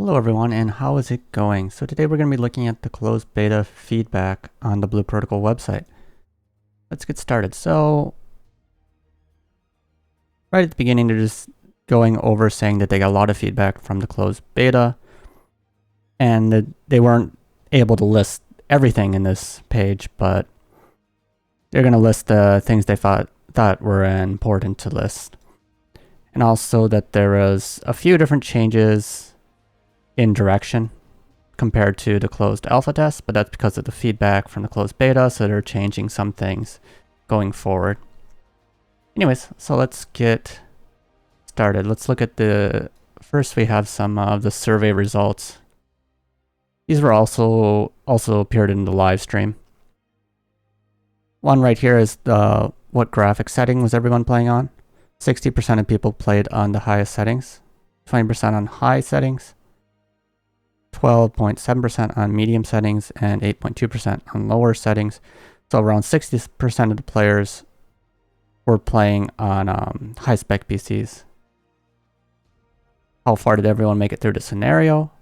Hello everyone, and how is it going? So today we're going to be looking at the closed beta feedback on the Blue Protocol website. Let's get started. So right at the beginning, they're just going over saying that they got a lot of feedback from the closed beta and that they weren't able to list everything in this page, but they're going to list the things they thought were important to list. And also that there was a few different changes in direction compared to the closed alpha test, but that's because of the feedback from the closed beta, so they're changing some things going forward. Anyways, so let's get started. Let's look at first we have some of the survey results. These were also appeared in the live stream. One right here is what graphic setting was everyone playing on. 60% of people played on the highest settings, 20% on high settings, 12.7% on medium settings, and 8.2% on lower settings. So around 60% of the players were playing on high-spec PCs. How far did everyone make it through the scenario?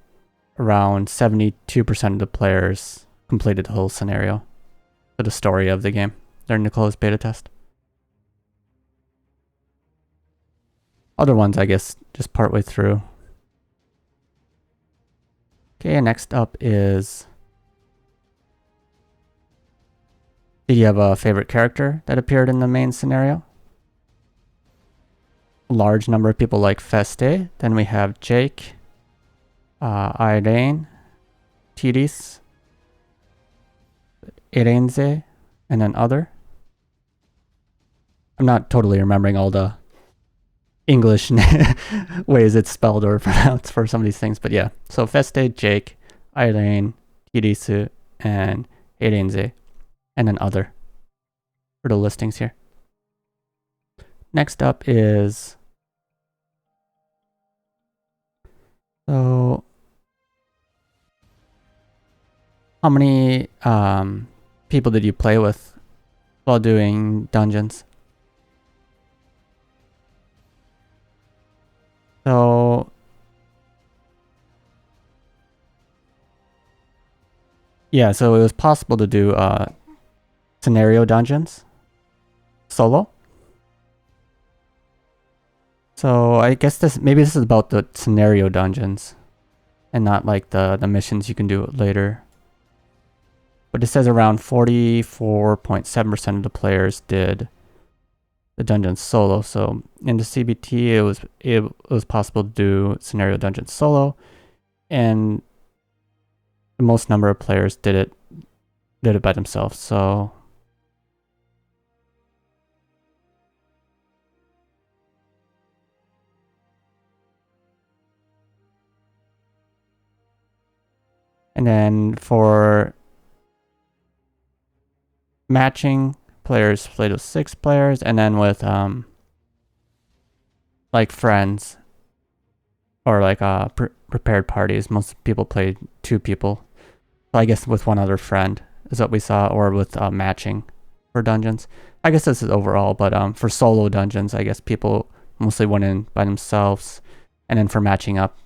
Around 72% of the players completed the whole scenario for the story of the game during the closed beta test. Other ones, I guess, just partway through. Okay, next up is, did you have a favorite character that appeared in the main scenario? A large number of people like Feste. Then we have Jake, Irene, Tidis, Erenze, and then other. I'm not totally remembering all the English ways it's spelled or pronounced for some of these things, but yeah. So Feste, Jake, Irene, Tidis, and Erenze, and then other for the listings here. Next up is, so how many people did you play with while doing dungeons? So yeah, so it was possible to do scenario dungeons solo. So I guess maybe this is about the scenario dungeons and not like the missions you can do later. But it says around 44.7% of the players did the dungeons solo. So in the CBT, it was possible to do scenario dungeons solo, and the most number of players did it by themselves. So and then for matching, players played with 6 players, and then with like friends or like prepared parties, most people played 2 people. So I guess with one other friend is what we saw, or with matching for dungeons. I guess this is overall, but for solo dungeons, I guess people mostly went in by themselves, and then for matching up,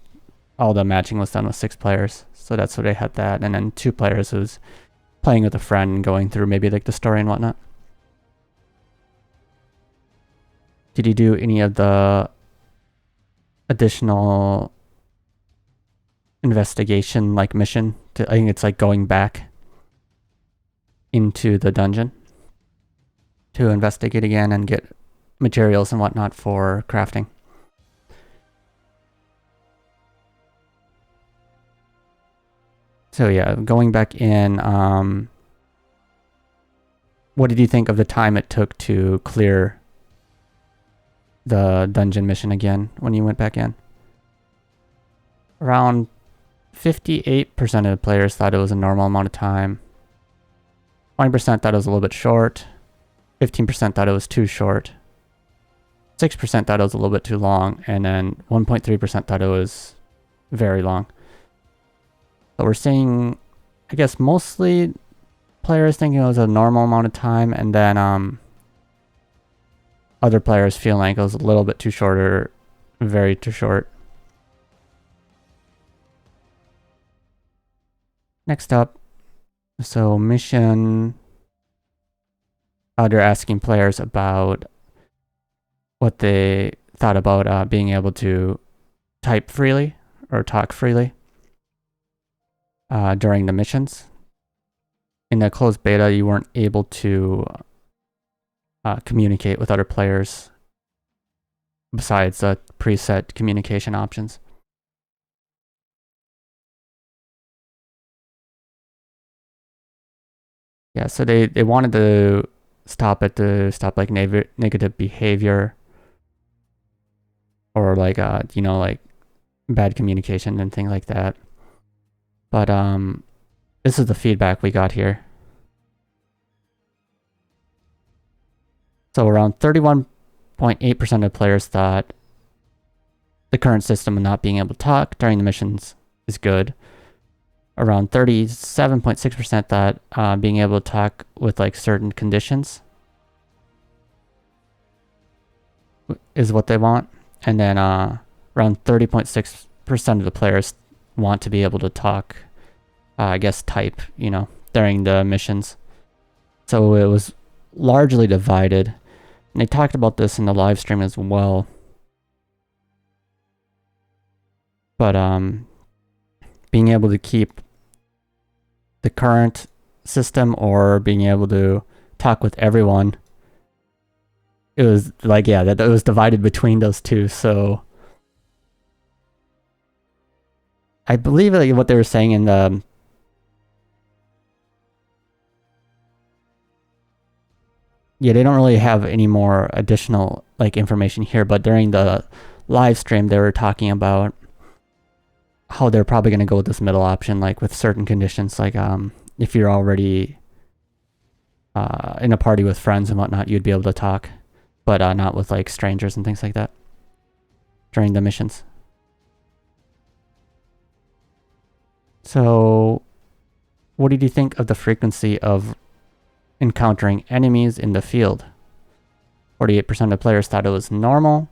all the matching was done with 6 players. So that's what they had that, and then 2 players who's playing with a friend and going through maybe like the story and whatnot. Did you do any of the additional investigation like mission? I think it's like going back into the dungeon to investigate again and get materials and whatnot for crafting. So yeah, going back in, what did you think of the time it took to clear the dungeon mission again when you went back in? Around 58% of the players thought it was a normal amount of time. 20% thought it was a little bit short. 15% thought it was too short. 6% thought it was a little bit too long. And then 1.3% thought it was very long. So we're seeing, I guess, mostly players thinking it was a normal amount of time, and then other players feeling like it was a little bit too short or very too short. Next up, so mission, they're asking players about what they thought about being able to type freely or talk freely during the missions. In the closed beta, you weren't able to communicate with other players besides the preset communication options. Yeah, so they wanted to stop like negative behavior or like like bad communication and things like that. But this is the feedback we got here. So around 31.8% of players thought the current system of not being able to talk during the missions is good. Around 37.6% thought being able to talk with like certain conditions is what they want. And then around 30.6% of the players want to be able to talk, I guess type, during the missions. So it was largely divided. And they talked about this in the live stream as well. But being able to keep the current system or being able to talk with everyone, it was like, yeah, that it was divided between those two. So I believe like what they were saying in the they don't really have any more additional like information here, but during the live stream they were talking about how they're probably going to go with this middle option, like with certain conditions, like if you're already in a party with friends and whatnot, you'd be able to talk, but not with like strangers and things like that during the missions. So what did you think of the frequency of encountering enemies in the field? 48% of players thought it was normal.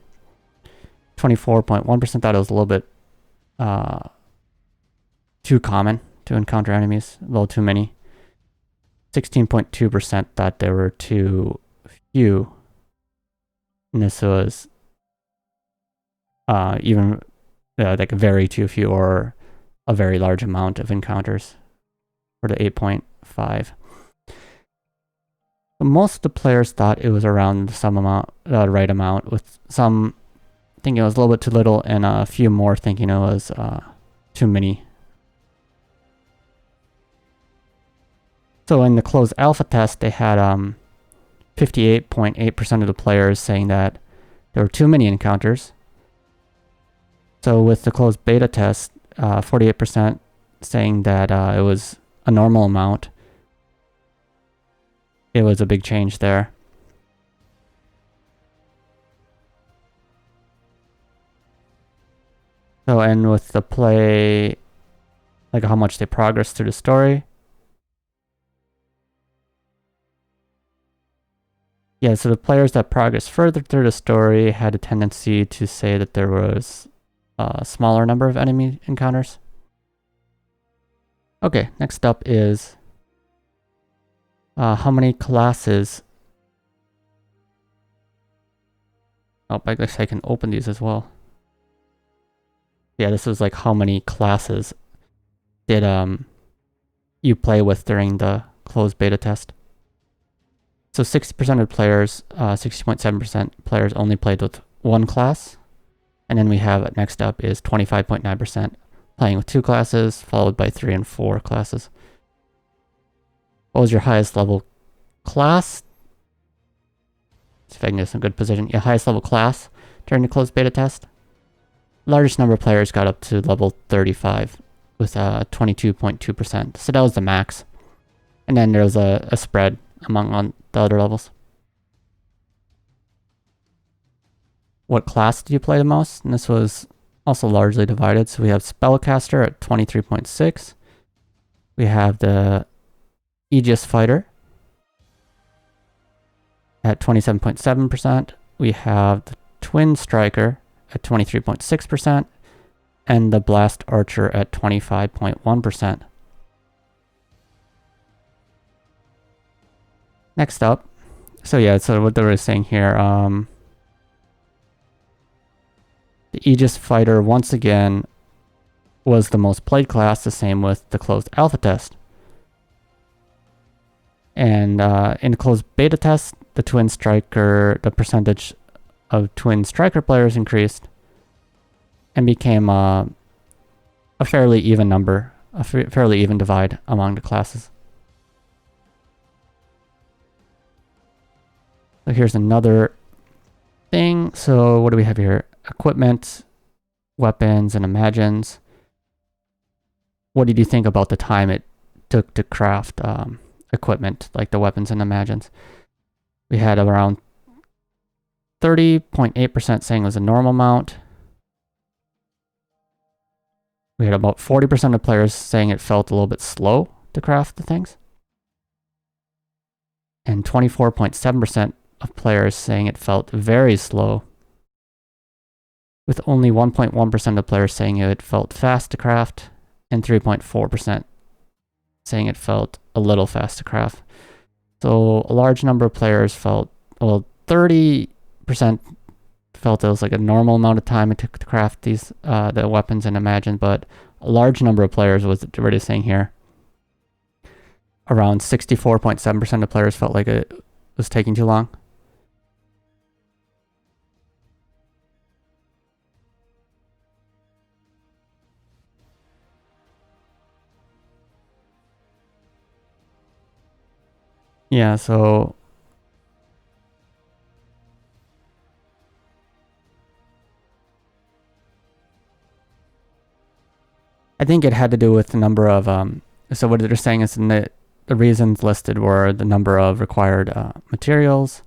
24.1% thought it was a little bit too common to encounter enemies, a little too many. 16.2% thought there were too few. And this was even like very too few or a very large amount of encounters for the 8.5. Most of the players thought it was around some amount, the right amount, with some thinking it was a little bit too little and a few more thinking it was too many. So in the closed alpha test, they had 58.8% of the players saying that there were too many encounters. So with the closed beta test, 48% saying that it was a normal amount. It was a big change there. So, and with the play, like how much they progress through the story. Yeah, so the players that progressed further through the story had a tendency to say that there was a smaller number of enemy encounters. Okay, next up is how many classes. Oh, I guess I can open these as well. Yeah, this is like how many classes did you play with during the closed beta test. So 60% of players, 60.7% players only played with one class. And then we have next up is 25.9% playing with two classes, followed by 3 and 4 classes. What was your highest level class? See if I can get some good position. Yeah, highest level class during the closed beta test. Largest number of players got up to level 35 with 22.2%. So that was the max. And then there was a spread among on the other levels. What class did you play the most? And this was also largely divided. So we have Spellcaster at 23.6. We have the Aegis Fighter at 27.7%. We have the Twin Striker at 23.6%. And the Blast Archer at 25.1%. Next up, so yeah, so what they were saying here, the Aegis Fighter once again was the most played class, the same with the closed alpha test. And in the closed beta test, the percentage of twin striker players increased and became a fairly even number, a fairly even divide among the classes. So here's another thing. So what do we have here? Equipment, weapons, and imagines. What did you think about the time it took to craft equipment, like the weapons and imagines? We had around 30.8% saying it was a normal amount. We had about 40% of players saying it felt a little bit slow to craft the things. And 24.7% of players saying it felt very slow, with only 1.1% of players saying it felt fast to craft, and 3.4% saying it felt a little fast to craft. So a large number of players felt, well, 30% felt it was like a normal amount of time it took to craft these the weapons and imagine, but a large number of players was already saying here. Around 64.7% of players felt like it was taking too long. Yeah, so I think it had to do with the number of so what they're saying is the reasons listed were the number of required materials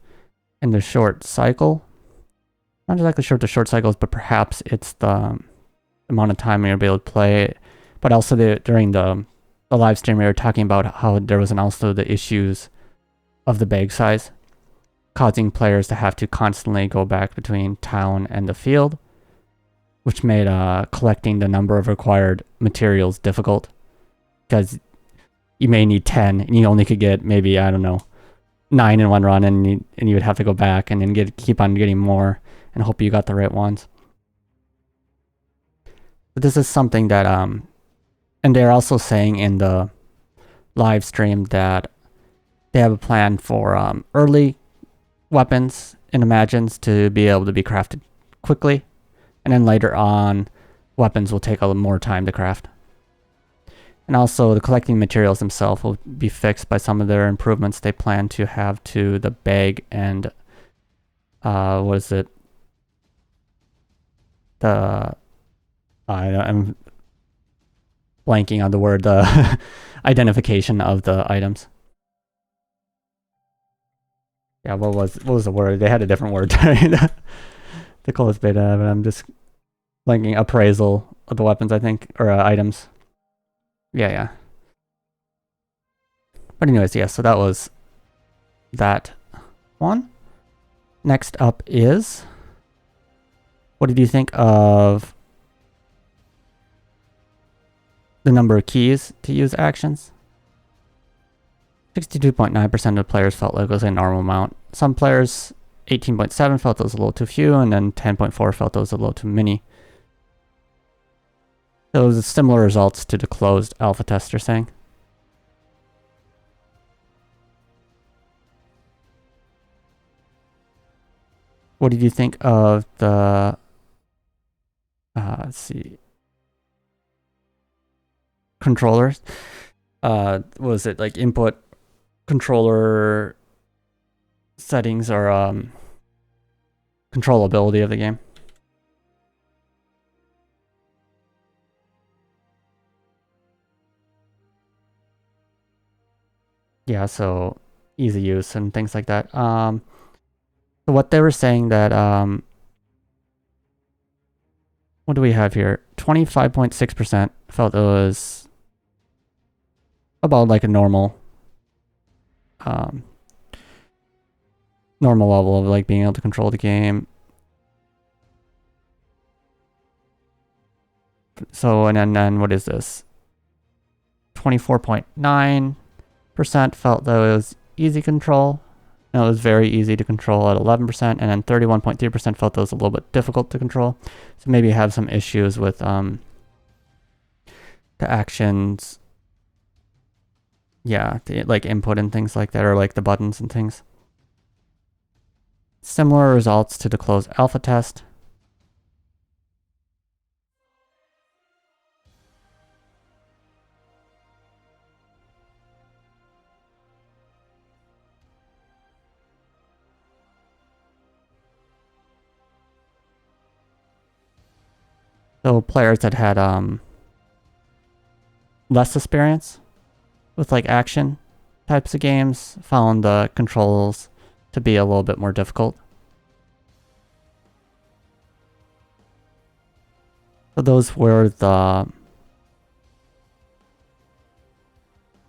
and the short cycle. Not exactly sure what the short cycles, but perhaps it's the amount of time you'll be able to play. But also during the live stream, we were talking about how there was also the issues of the bag size, causing players to have to constantly go back between town and the field, which made collecting the number of required materials difficult, because you may need 10 and you only could get maybe, I don't know, 9 in one run, and you would have to go back and then keep on getting more and hope you got the right ones. But this is something that and they're also saying in the live stream that they have a plan for early weapons and imagines to be able to be crafted quickly, and then later on weapons will take a little more time to craft. And also the collecting materials themselves will be fixed by some of their improvements they plan to have to the bag and what is it? I'm blanking on the word, the identification of the items. Yeah, what was the word? They had a different word during the closed beta, but I'm just blanking. Appraisal of the weapons, I think, or items. Yeah. But anyways, yeah, so that was that one. Next up is, what did you think of the number of keys to use actions? 62.9% of players felt like it was a normal amount. Some players, 18.7, felt it was a little too few, and then 10.4 felt it was a little too many. Those similar results to the closed alpha test, you're saying? What did you think of the, let's see, controllers? Was it like input controller settings or controllability of the game? Yeah, so easy use and things like that. So what they were saying that what do we have here? 25.6% felt it was about like a normal normal level of like being able to control the game. So and then what is this? 24.9% felt that it was easy control. And it was very easy to control at 11%, and then 31.3% felt it was a little bit difficult to control. So maybe have some issues with the actions, yeah, like input and things like that, or like the buttons and things. Similar results to the closed alpha test. So players that had less experience with like action types of games found the controls to be a little bit more difficult. So those were the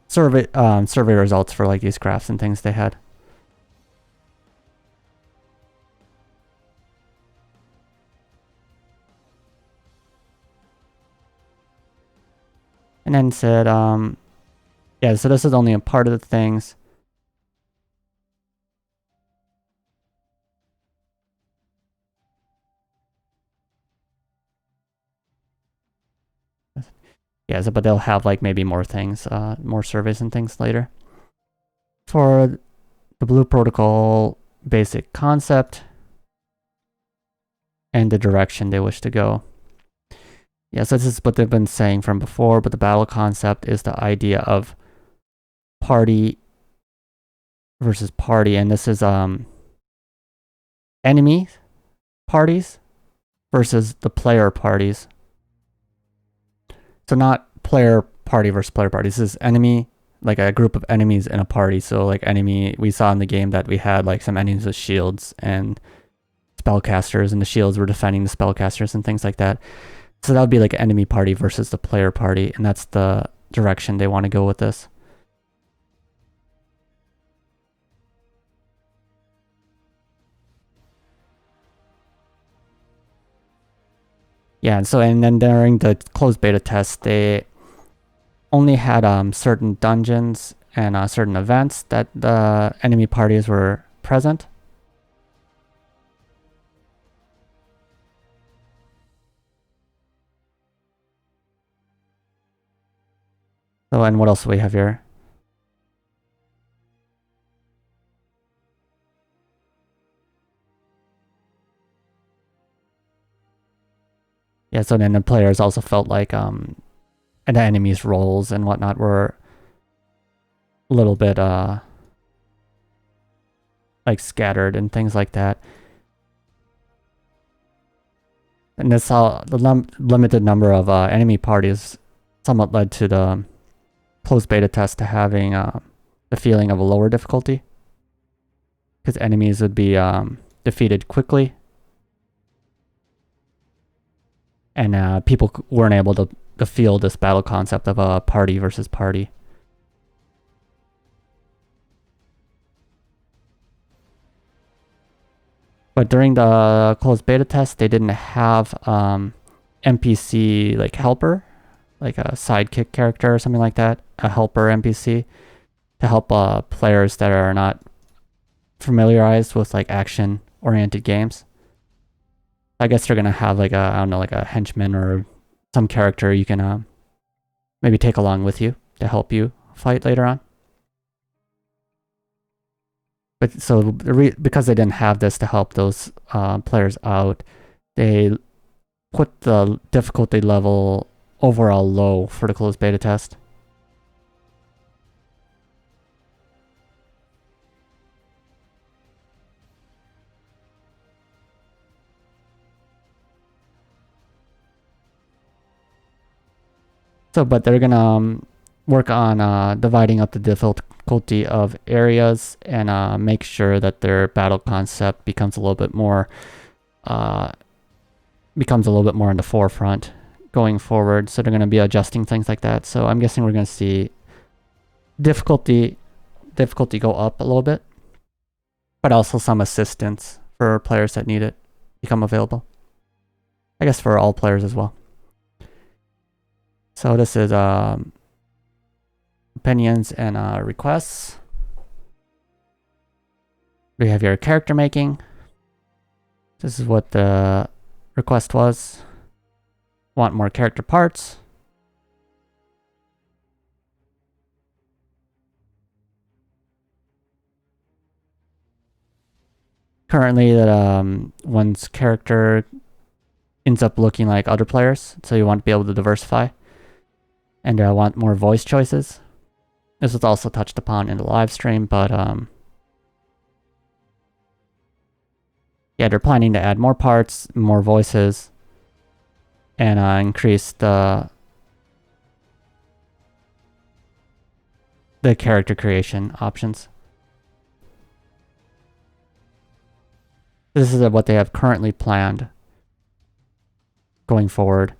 survey results for like these graphs and things they had. And then said, yeah, so this is only a part of the things. Yeah, so, but they'll have like maybe more things, more surveys and things later. For the Blue Protocol basic concept and the direction they wish to go. Yeah, so this is what they've been saying from before, but the battle concept is the idea of party versus party, and this is enemy parties versus the player parties. So not player party versus player party. This is enemy, like a group of enemies in a party. So like enemy, we saw in the game that we had like some enemies with shields and spellcasters, and the shields were defending the spellcasters and things like that. So that would be like an enemy party versus the player party, and that's the direction they want to go with this. Yeah, and then during the closed beta test, they only had certain dungeons and certain events that the enemy parties were present. So, and what else do we have here? Yeah, so then the players also felt like and the enemies' roles and whatnot were a little bit like scattered and things like that. And this the limited number of enemy parties somewhat led to the closed beta test to having the feeling of a lower difficulty, because enemies would be defeated quickly, and people weren't able to feel this battle concept of a party versus party. But during the closed beta test, they didn't have NPC like helper, like a sidekick character or something like that, a helper NPC to help players that are not familiarized with like action-oriented games. I guess they're gonna have like I don't know, like a henchman or some character you can maybe take along with you to help you fight later on. But so because they didn't have this to help those players out, they put the difficulty level overall low for the closed beta test. So, but they're gonna work on dividing up the difficulty of areas and make sure that their battle concept becomes a little bit more in the forefront going forward. So they're going to be adjusting things like that. So I'm guessing we're going to see difficulty go up a little bit, but also some assistance for players that need it become available. I guess for all players as well. So this is opinions and requests. We have your character making. This is what the request was. Want more character parts. Currently, that one's character ends up looking like other players, so you want to be able to diversify. And I want more voice choices. This was also touched upon in the live stream, but yeah, they're planning to add more parts, more voices, and increase the character creation options. This is what they have currently planned going forward.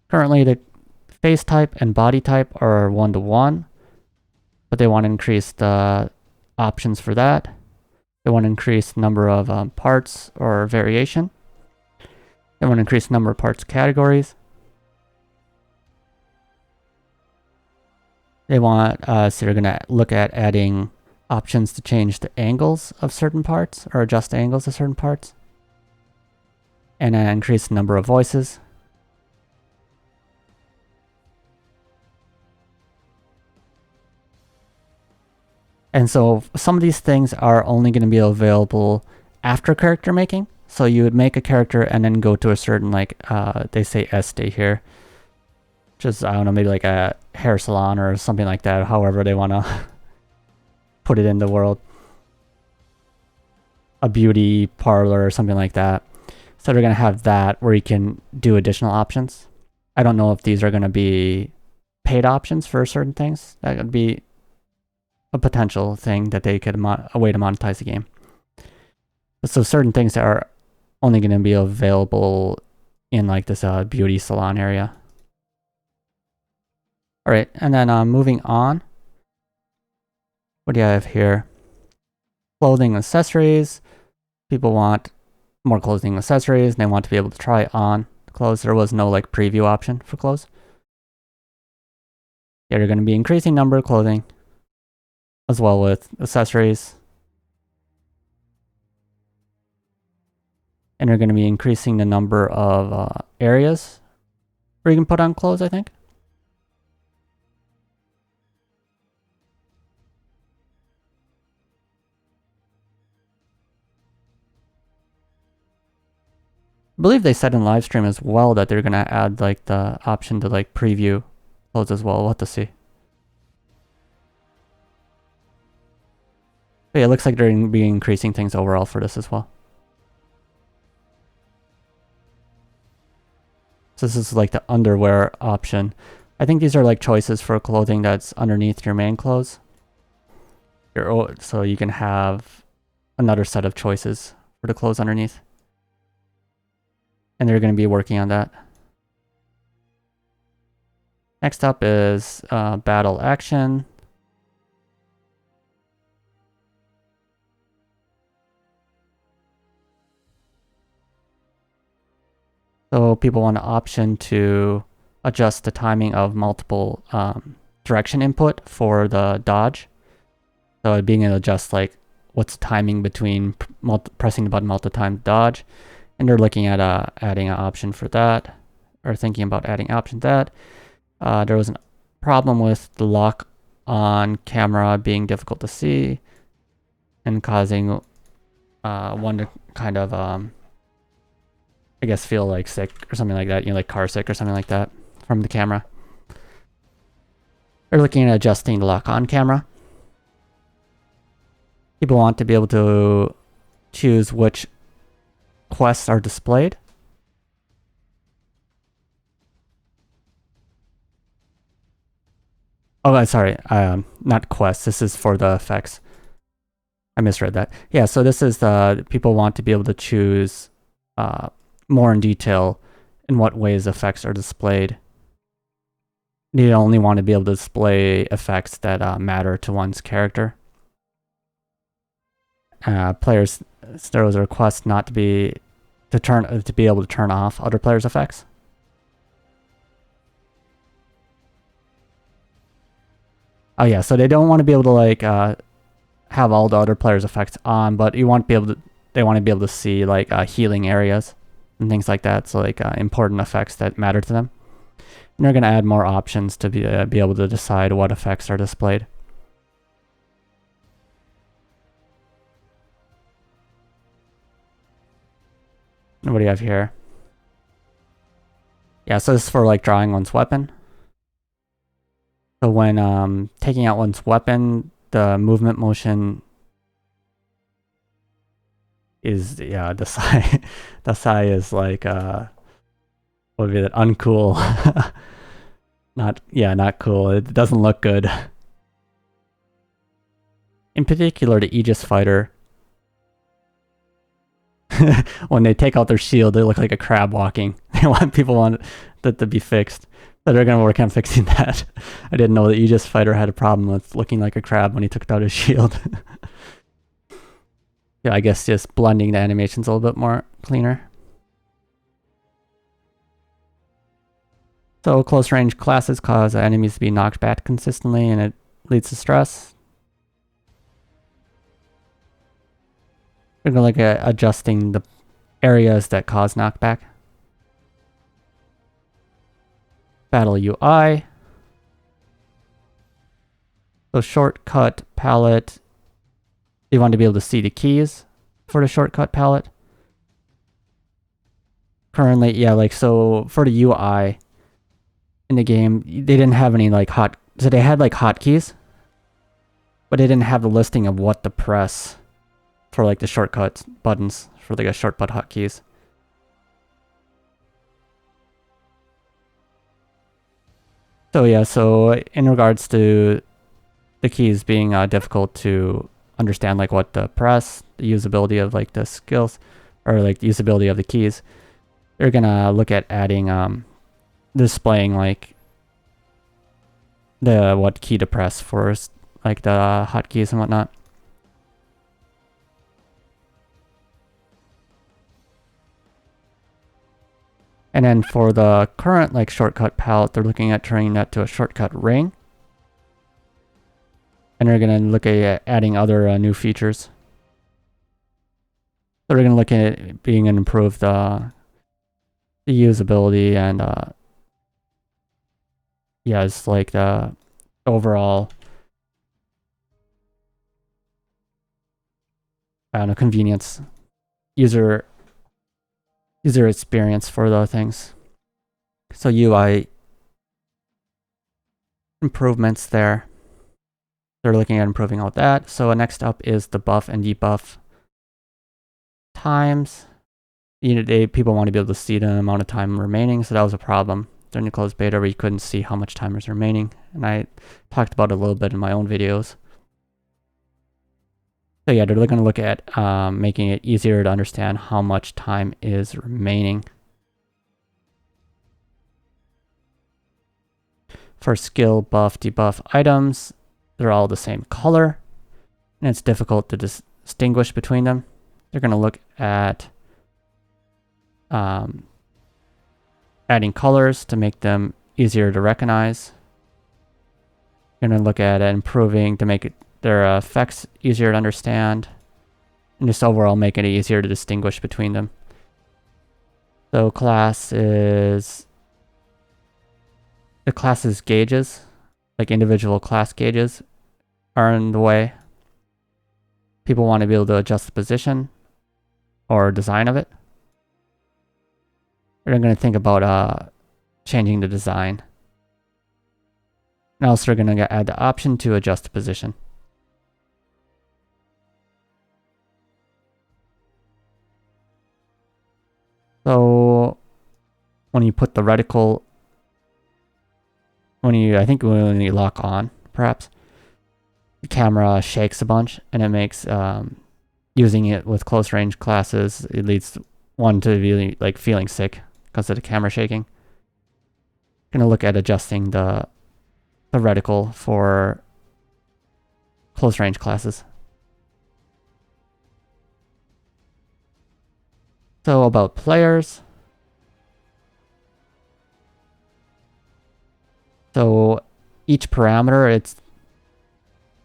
Currently, the face type and body type are 1-to-1, but they want to increase the options for that. They want to increase the number of parts or variation. They want to increase the number of parts categories. They want, so they're going to look at adding options to change the angles of certain parts or adjust the angles of certain parts. And increase the number of voices. And so some of these things are only going to be available after character making. So you would make a character and then go to a certain, like, they say S-day here. Just, I don't know, maybe like a hair salon or something like that, however they want to put it in the world. A beauty parlor or something like that. So they're going to have that where you can do additional options. I don't know if these are going to be paid options for certain things. That would be a potential thing that they could, a way to monetize the game. So certain things that are only going to be available in like this beauty salon area. All right, and then moving on. What do you have here? Clothing accessories. People want more clothing accessories, and they want to be able to try on clothes. There was no like preview option for clothes. Yeah, they're going to be increasing number of clothing as well with accessories. And they're going to be increasing the number of areas where you can put on clothes, I think. I believe they said in live stream as well that they're going to add like the option to like preview clothes as well. We'll have to see. But yeah, it looks like they're going to be increasing things overall for this as well. So this is like the underwear option. I think these are like choices for clothing that's underneath your main clothes. So you can have another set of choices for the clothes underneath. And they're going to be working on that. Next up is battle action. So people want an option to adjust the timing of multiple direction input for the dodge. So being able to adjust like what's the timing between pressing the button multiple times to dodge. And they're looking at adding an option for that, or thinking about adding an option to that. There was a problem with the lock on camera being difficult to see and causing one to kind of, I guess, feel like sick or something like that, like car sick or something like that from the camera. They're looking at adjusting the lock on camera. People want to be able to choose which quests are displayed. Oh, I'm sorry. Not quests. This is for the effects. I misread that. Yeah, so this is the people want to be able to choose more in detail in what ways effects are displayed. You only want to be able to display effects that matter to one's character. Players, there was a request not to be able to turn off other players' effects. Oh yeah, so they don't want to be able to like have all the other players' effects on, but you want to be able to. They want to be able to see like healing areas and things like that. So like important effects that matter to them. And they're going to add more options to be able to decide what effects are displayed. And what do you have here? Yeah, so this is for like drawing one's weapon. So when taking out one's weapon, the movement motion is the psi the psi is like what would be that, uncool. Not cool. It doesn't look good. In particular, the Aegis fighter. When they take out their shield, they look like a crab walking. People want that to be fixed. So they're gonna work on fixing that. I didn't know the Aegis fighter had a problem with looking like a crab when he took out his shield. Yeah, I guess just blending the animations a little bit more cleaner. So close range classes cause enemies to be knocked back consistently, and it leads to stress. We're gonna look at adjusting the areas that cause knockback. Battle UI. So shortcut palette. You want to be able to see the keys for the shortcut palette. Currently, yeah, like so for the UI in the game, they didn't have any like so they had like hotkeys, but they didn't have the listing of what to press for like the shortcut buttons for like a shortcut hotkeys. So yeah, so in regards to the keys being difficult to understand, like what to press, the usability of like the skills, or like the usability of the keys, they're gonna look at adding displaying like the what key to press for like the hotkeys and whatnot. And then for the current like shortcut palette, they're looking at turning that to a shortcut ring. And they're going to look at adding other new features. So we're going to look at it being an improved the usability and yeah, it's like the overall convenience, user experience for the things. So UI improvements there. They're looking at improving all that. So next up is the buff and debuff times. People want to be able to see the amount of time remaining, so that was a problem during the closed beta where you couldn't see how much time is remaining, and I talked about it a little bit in my own videos. So yeah, they're going to look at making it easier to understand how much time is remaining. For skill, buff, debuff items, they're all the same color, and it's difficult to distinguish between them. They're going to look at adding colors to make them easier to recognize. They're going to look at improving to make their effects easier to understand, and just overall making it easier to distinguish between them. So the class's gauges, like individual class gauges, are in the way. People want to be able to adjust the position or design of it. They're going to think about changing the design. And also they're going to add the option to adjust the position. So when you put the reticle, when you lock on, perhaps, the camera shakes a bunch, and it makes using it with close range classes, it leads one to be like feeling sick because of the camera shaking. Gonna look at adjusting the reticle for close range classes. So about players. So each parameter,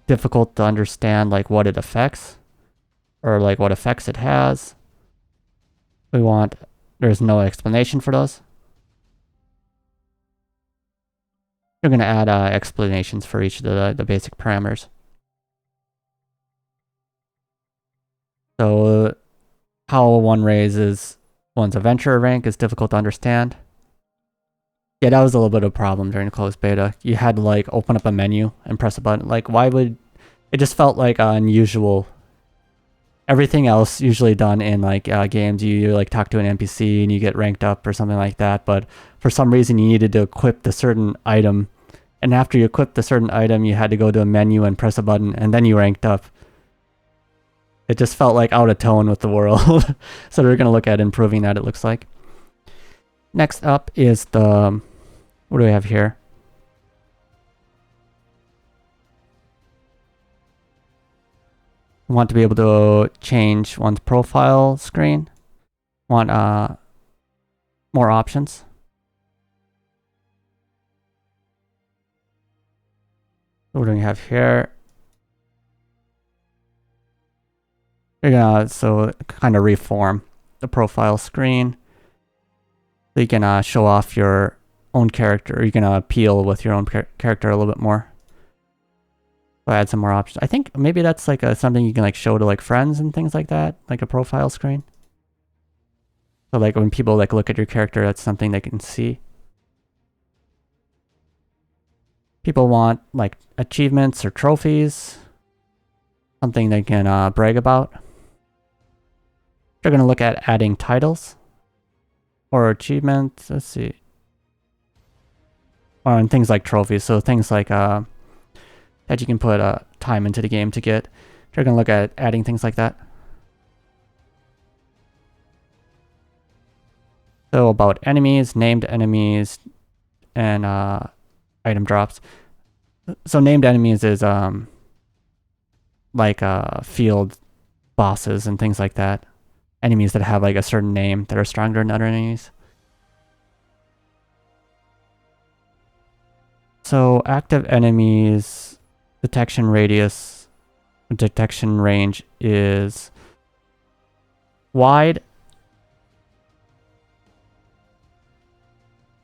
difficult to understand like what it affects or like what effects it has. There's no explanation for those. You're going to add explanations for each of the basic parameters. So how one raises one's adventurer rank is difficult to understand. Yeah, that was a little bit of a problem during the closed beta. You had to like open up a menu and press a button. Like, why would it just felt like unusual? Everything else usually done in like games, you like talk to an NPC and you get ranked up or something like that. But for some reason, you needed to equip the certain item, and after you equipped the certain item, you had to go to a menu and press a button, and then you ranked up. It just felt like out of tone with the world. So they're going to look at improving that, it looks like. Next up is the, what do we have here? We want to be able to change one's profile screen. Want more options. What do we have here? You're gonna kind of reform the profile screen. So you can show off your own character. You can appeal with your own character a little bit more. So add some more options. I think maybe that's like something you can like show to like friends and things like that, like a profile screen. So like when people like look at your character, that's something they can see. People want like achievements or trophies, something they can brag about. They're going to look at adding titles or achievements. Let's see. Or and things like trophies. So things like that you can put time into the game to get. They're going to look at adding things like that. So about enemies, named enemies, and item drops. So named enemies is like field bosses and things like that. Enemies that have like a certain name that are stronger than other enemies. So active enemies detection range is wide.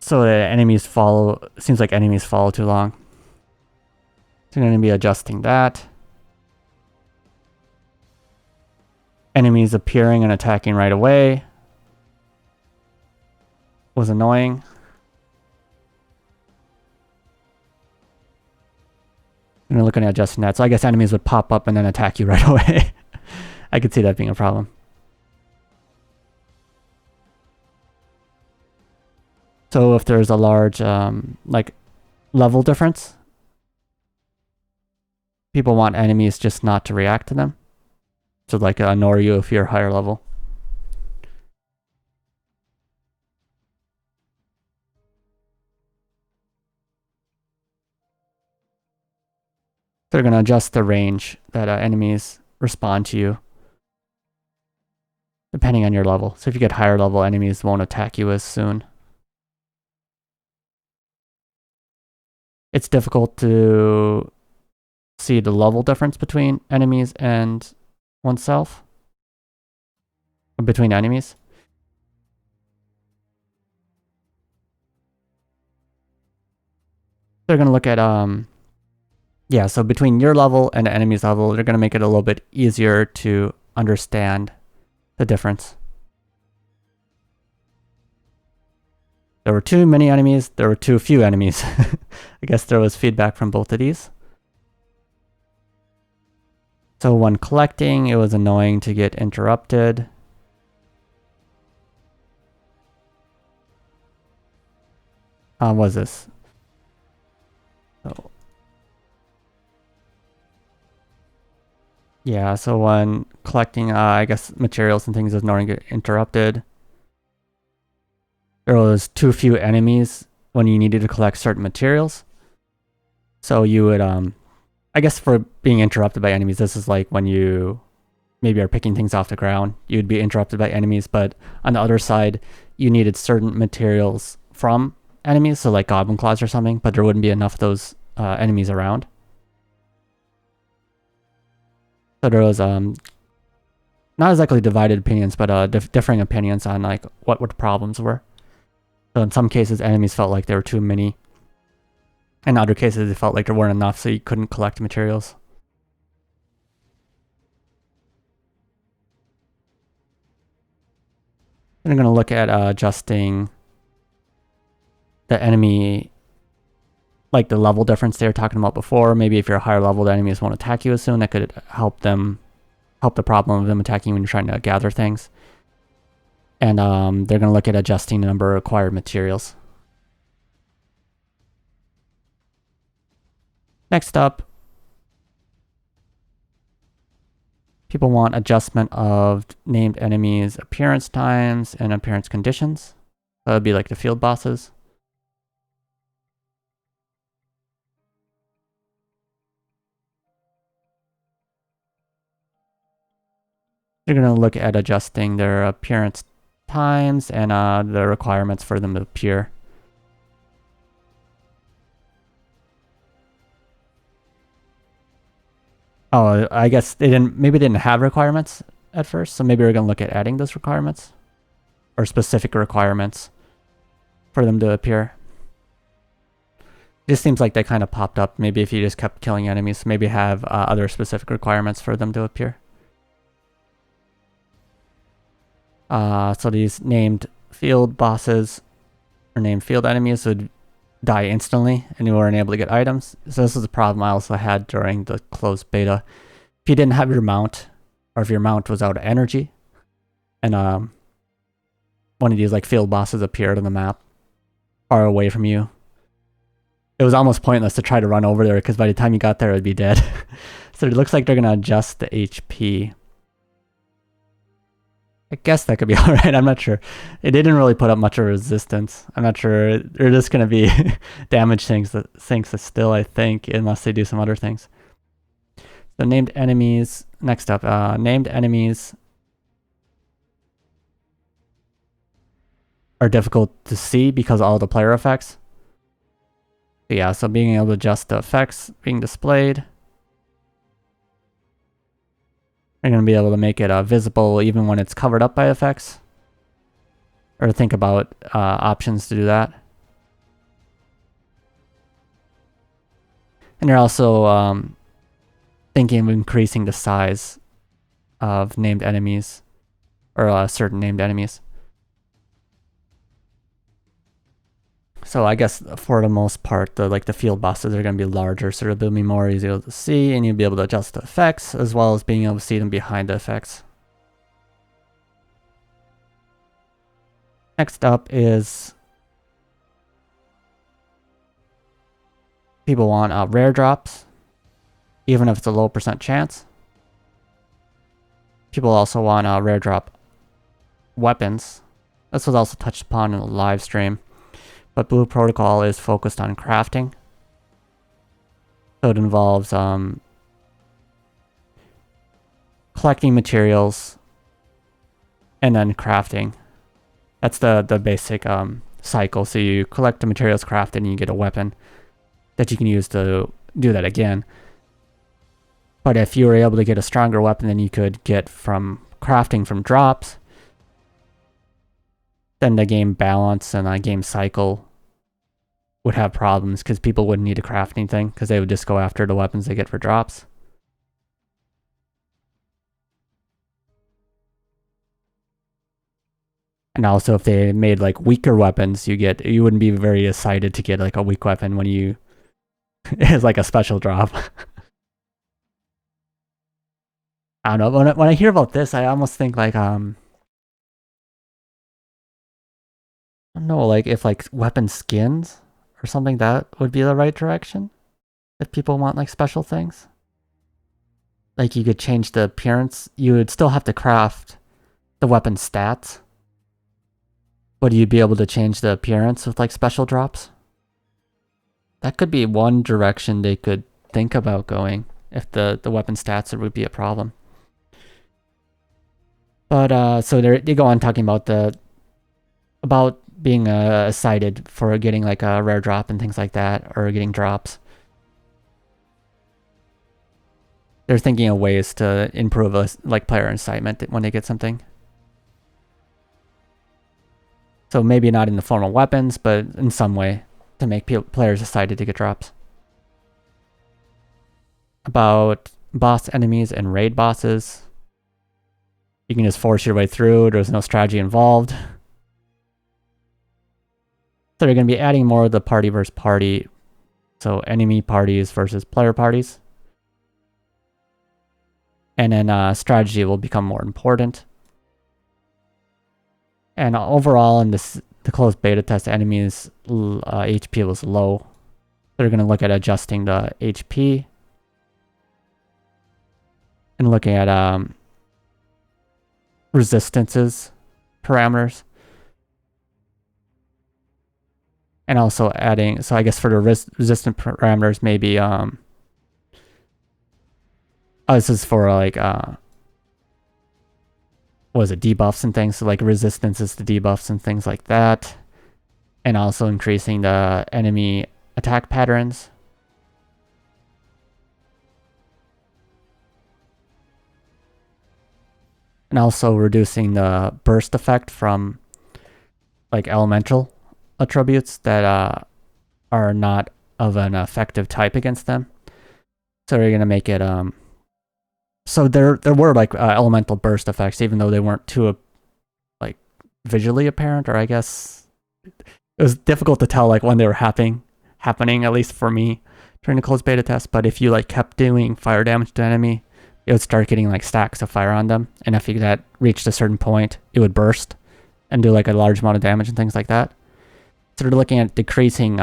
So that seems like enemies follow too long. So I'm going to be adjusting that. Enemies appearing and attacking right away was annoying. I'm looking at adjusting that. So I guess enemies would pop up and then attack you right away. I could see that being a problem. So if there's a large like level difference, people want enemies just not to react to them. So like annoy you if you're higher level. They're going to adjust the range that enemies respond to you depending on your level. So if you get higher level, enemies won't attack you as soon. It's difficult to see the level difference between enemies and oneself. Or between enemies. They're going to look at yeah, so between your level and the enemy's level, they're going to make it a little bit easier to understand the difference. There were too many enemies, there were too few enemies. I guess there was feedback from both of these. So when collecting, it was annoying to get interrupted. What was this? So yeah, so when collecting, I guess, materials and things, is annoying to get interrupted. There was too few enemies when you needed to collect certain materials. So you would, I guess for being interrupted by enemies, this is like when you maybe are picking things off the ground, you'd be interrupted by enemies, but on the other side, you needed certain materials from enemies, so like goblin claws or something, but there wouldn't be enough of those enemies around. So there was not exactly divided opinions, but differing opinions on like what the problems were. So in some cases, enemies felt like there were too many. In other cases, it felt like there weren't enough, so you couldn't collect materials. And I'm going to look at adjusting the enemy, like the level difference they were talking about before. Maybe if you're a higher level, the enemies won't attack you as soon. That could help the problem of them attacking you when you're trying to gather things. And they're going to look at adjusting the number of required materials. Next up, people want adjustment of named enemies' appearance times and appearance conditions. That would be like the field bosses. They're going to look at adjusting their appearance times and the requirements for them to appear. Oh, I guess maybe they didn't have requirements at first, so maybe we're going to look at adding those requirements or specific requirements for them to appear. It just seems like they kind of popped up. Maybe if you just kept killing enemies, maybe have other specific requirements for them to appear. So these named field bosses or named field enemies would die instantly and you weren't able to get items. So this is a problem I also had during the closed beta. If you didn't have your mount, or if your mount was out of energy, and one of these like field bosses appeared on the map far away from you, it was almost pointless to try to run over there because by the time you got there, it would be dead. So it looks like they're going to adjust the HP. I guess that could be alright, I'm not sure. It didn't really put up much of a resistance. I'm not sure. They're just going to be damage sinks still, I think, unless they do some other things. So named enemies, next up, named enemies are difficult to see because of all the player effects. So yeah, so being able to adjust the effects being displayed. You're going to be able to make it visible even when it's covered up by effects. Or think about options to do that. And you're also thinking of increasing the size of named enemies, or certain named enemies. So I guess for the most part, the field bosses are going to be larger, so they'll be more easy to see, and you'll be able to adjust the effects, as well as being able to see them behind the effects. Next up is people want rare drops, even if it's a low % chance. People also want rare drop weapons. This was also touched upon in the live stream. But Blue Protocol is focused on crafting. So it involves collecting materials and then crafting. That's the basic cycle. So you collect the materials, craft it, and you get a weapon that you can use to do that again. But if you were able to get a stronger weapon than you could get from crafting from drops, then the game balance and the game cycle would have problems because people wouldn't need to craft anything because they would just go after the weapons they get for drops. And also if they made like weaker weapons, you wouldn't be very excited to get like a weak weapon when you it's like a special drop. I don't know, when I hear about this, I almost think like I don't know, like if like weapon skins or something, that would be the right direction. If people want like special things. Like you could change the appearance. You would still have to craft the weapon stats. But you'd be able to change the appearance with like special drops. That could be one direction they could think about going if the weapon stats would be a problem. But so they go on talking about being excited for getting like a rare drop and things like that, or getting drops. they're thinking of ways to improve like player incitement when they get something. So maybe not in the form of weapons, but in some way to make players excited to get drops. About boss enemies and raid bosses. You can just force your way through. There's no strategy involved. So they're going to be adding more of the party versus party. So enemy parties versus player parties. And then strategy will become more important. And overall, in the closed beta test, enemies' HP was low. They're going to look at adjusting the HP. And looking at resistances parameters. And also adding, so I guess for the resistant parameters, maybe, this is for like, what is it, debuffs and things, so like resistances to debuffs and things like that. And also increasing the enemy attack patterns. And also reducing the burst effect from like elemental attributes that are not of an effective type against them. So we're gonna make it so there were like elemental burst effects, even though they weren't too like visually apparent, or I guess it was difficult to tell like when they were happening, at least for me during the closed beta test. But if you like kept doing fire damage to enemy, it would start getting like stacks of fire on them, and if that reached a certain point, it would burst and do like a large amount of damage and things like that. So they're looking at decreasing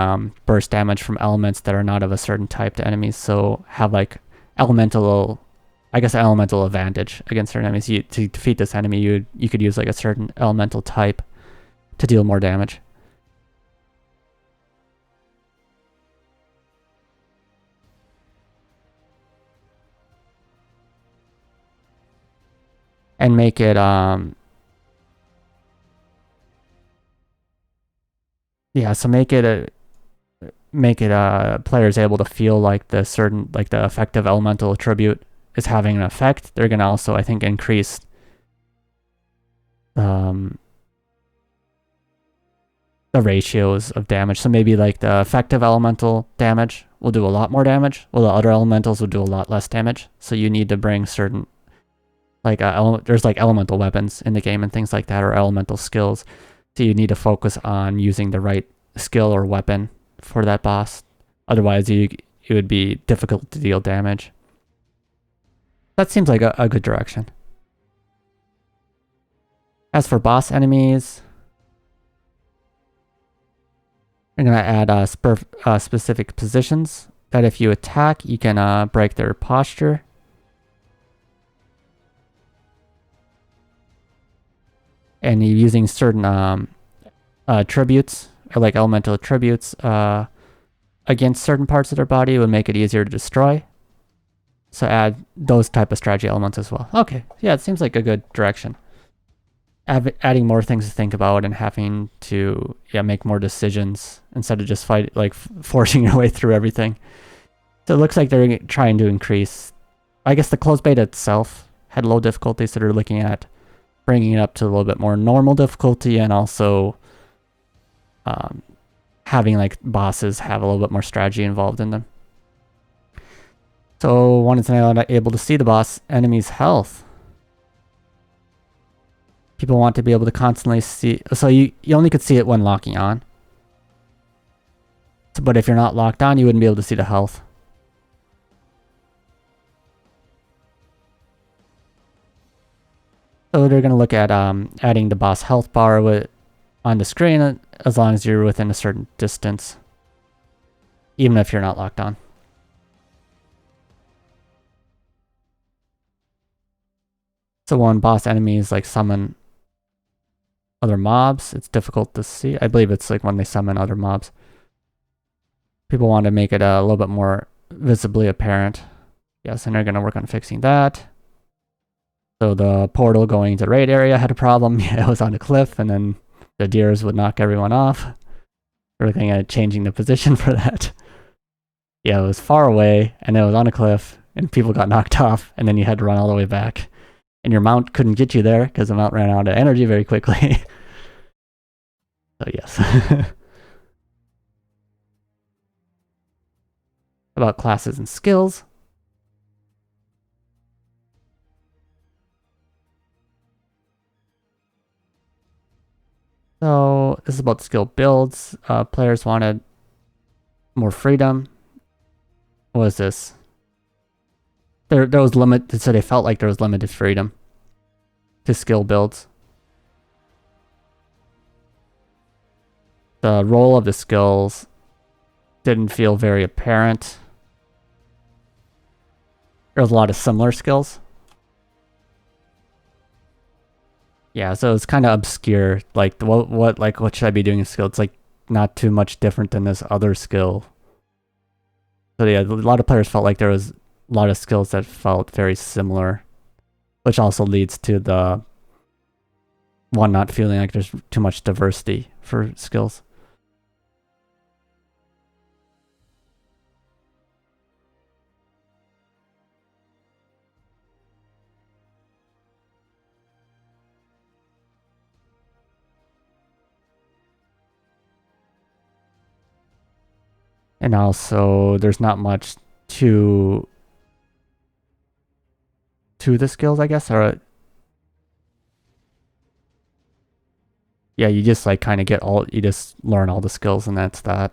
burst damage from elements that are not of a certain type to enemies, so have like elemental advantage against certain enemies. To defeat this enemy, you could use like a certain elemental type to deal more damage. And make it players able to feel like the effective elemental attribute is having an effect. They're gonna also, I think, increase the ratios of damage. So maybe like the effective elemental damage will do a lot more damage, while the other elementals will do a lot less damage. So you need to bring certain like there's like elemental weapons in the game and things like that, or elemental skills. So you need to focus on using the right skill or weapon for that boss. Otherwise, it would be difficult to deal damage. That seems like a good direction. As for boss enemies, I'm going to add specific positions that if you attack, you can break their posture. And you're using certain attributes, or like elemental attributes, against certain parts of their body would make it easier to destroy. So add those type of strategy elements as well. Okay, yeah, it seems like a good direction. Adding more things to think about and having to make more decisions instead of just forcing your way through everything. So it looks like they're trying to increase. I guess the closed beta itself had low difficulty, so they're looking at bringing it up to a little bit more normal difficulty, and also having like bosses have a little bit more strategy involved in them. So one is not able to see the boss enemy's health. People want to be able to constantly see, so you only could see it when locking on. So, but if you're not locked on, you wouldn't be able to see the health. So they're going to look at adding the boss health bar on the screen as long as you're within a certain distance, even if you're not locked on. So when boss enemies like summon other mobs, it's difficult to see. I believe it's like when they summon other mobs. People want to make it a little bit more visibly apparent. Yes, and they're going to work on fixing that. So the portal going to the raid area had a problem. Yeah, it was on a cliff, and then the deers would knock everyone off. We're looking at changing the position for that. Yeah, it was far away, and it was on a cliff, and people got knocked off, and then you had to run all the way back. And your mount couldn't get you there because the mount ran out of energy very quickly. So yes. About classes and skills. So this is about skill builds. Players wanted more freedom. What was this? There was limit, so they felt like there was limited freedom to skill builds. The role of the skills didn't feel very apparent. There was a lot of similar skills. Yeah, so it's kind of obscure. Like what should I be doing in skill? It's like not too much different than this other skill. So yeah, a lot of players felt like there was a lot of skills that felt very similar, which also leads to the one not feeling like there's too much diversity for skills. And also, there's not much to the skills, I guess, or yeah, you just like kind of you just learn all the skills, and that's that.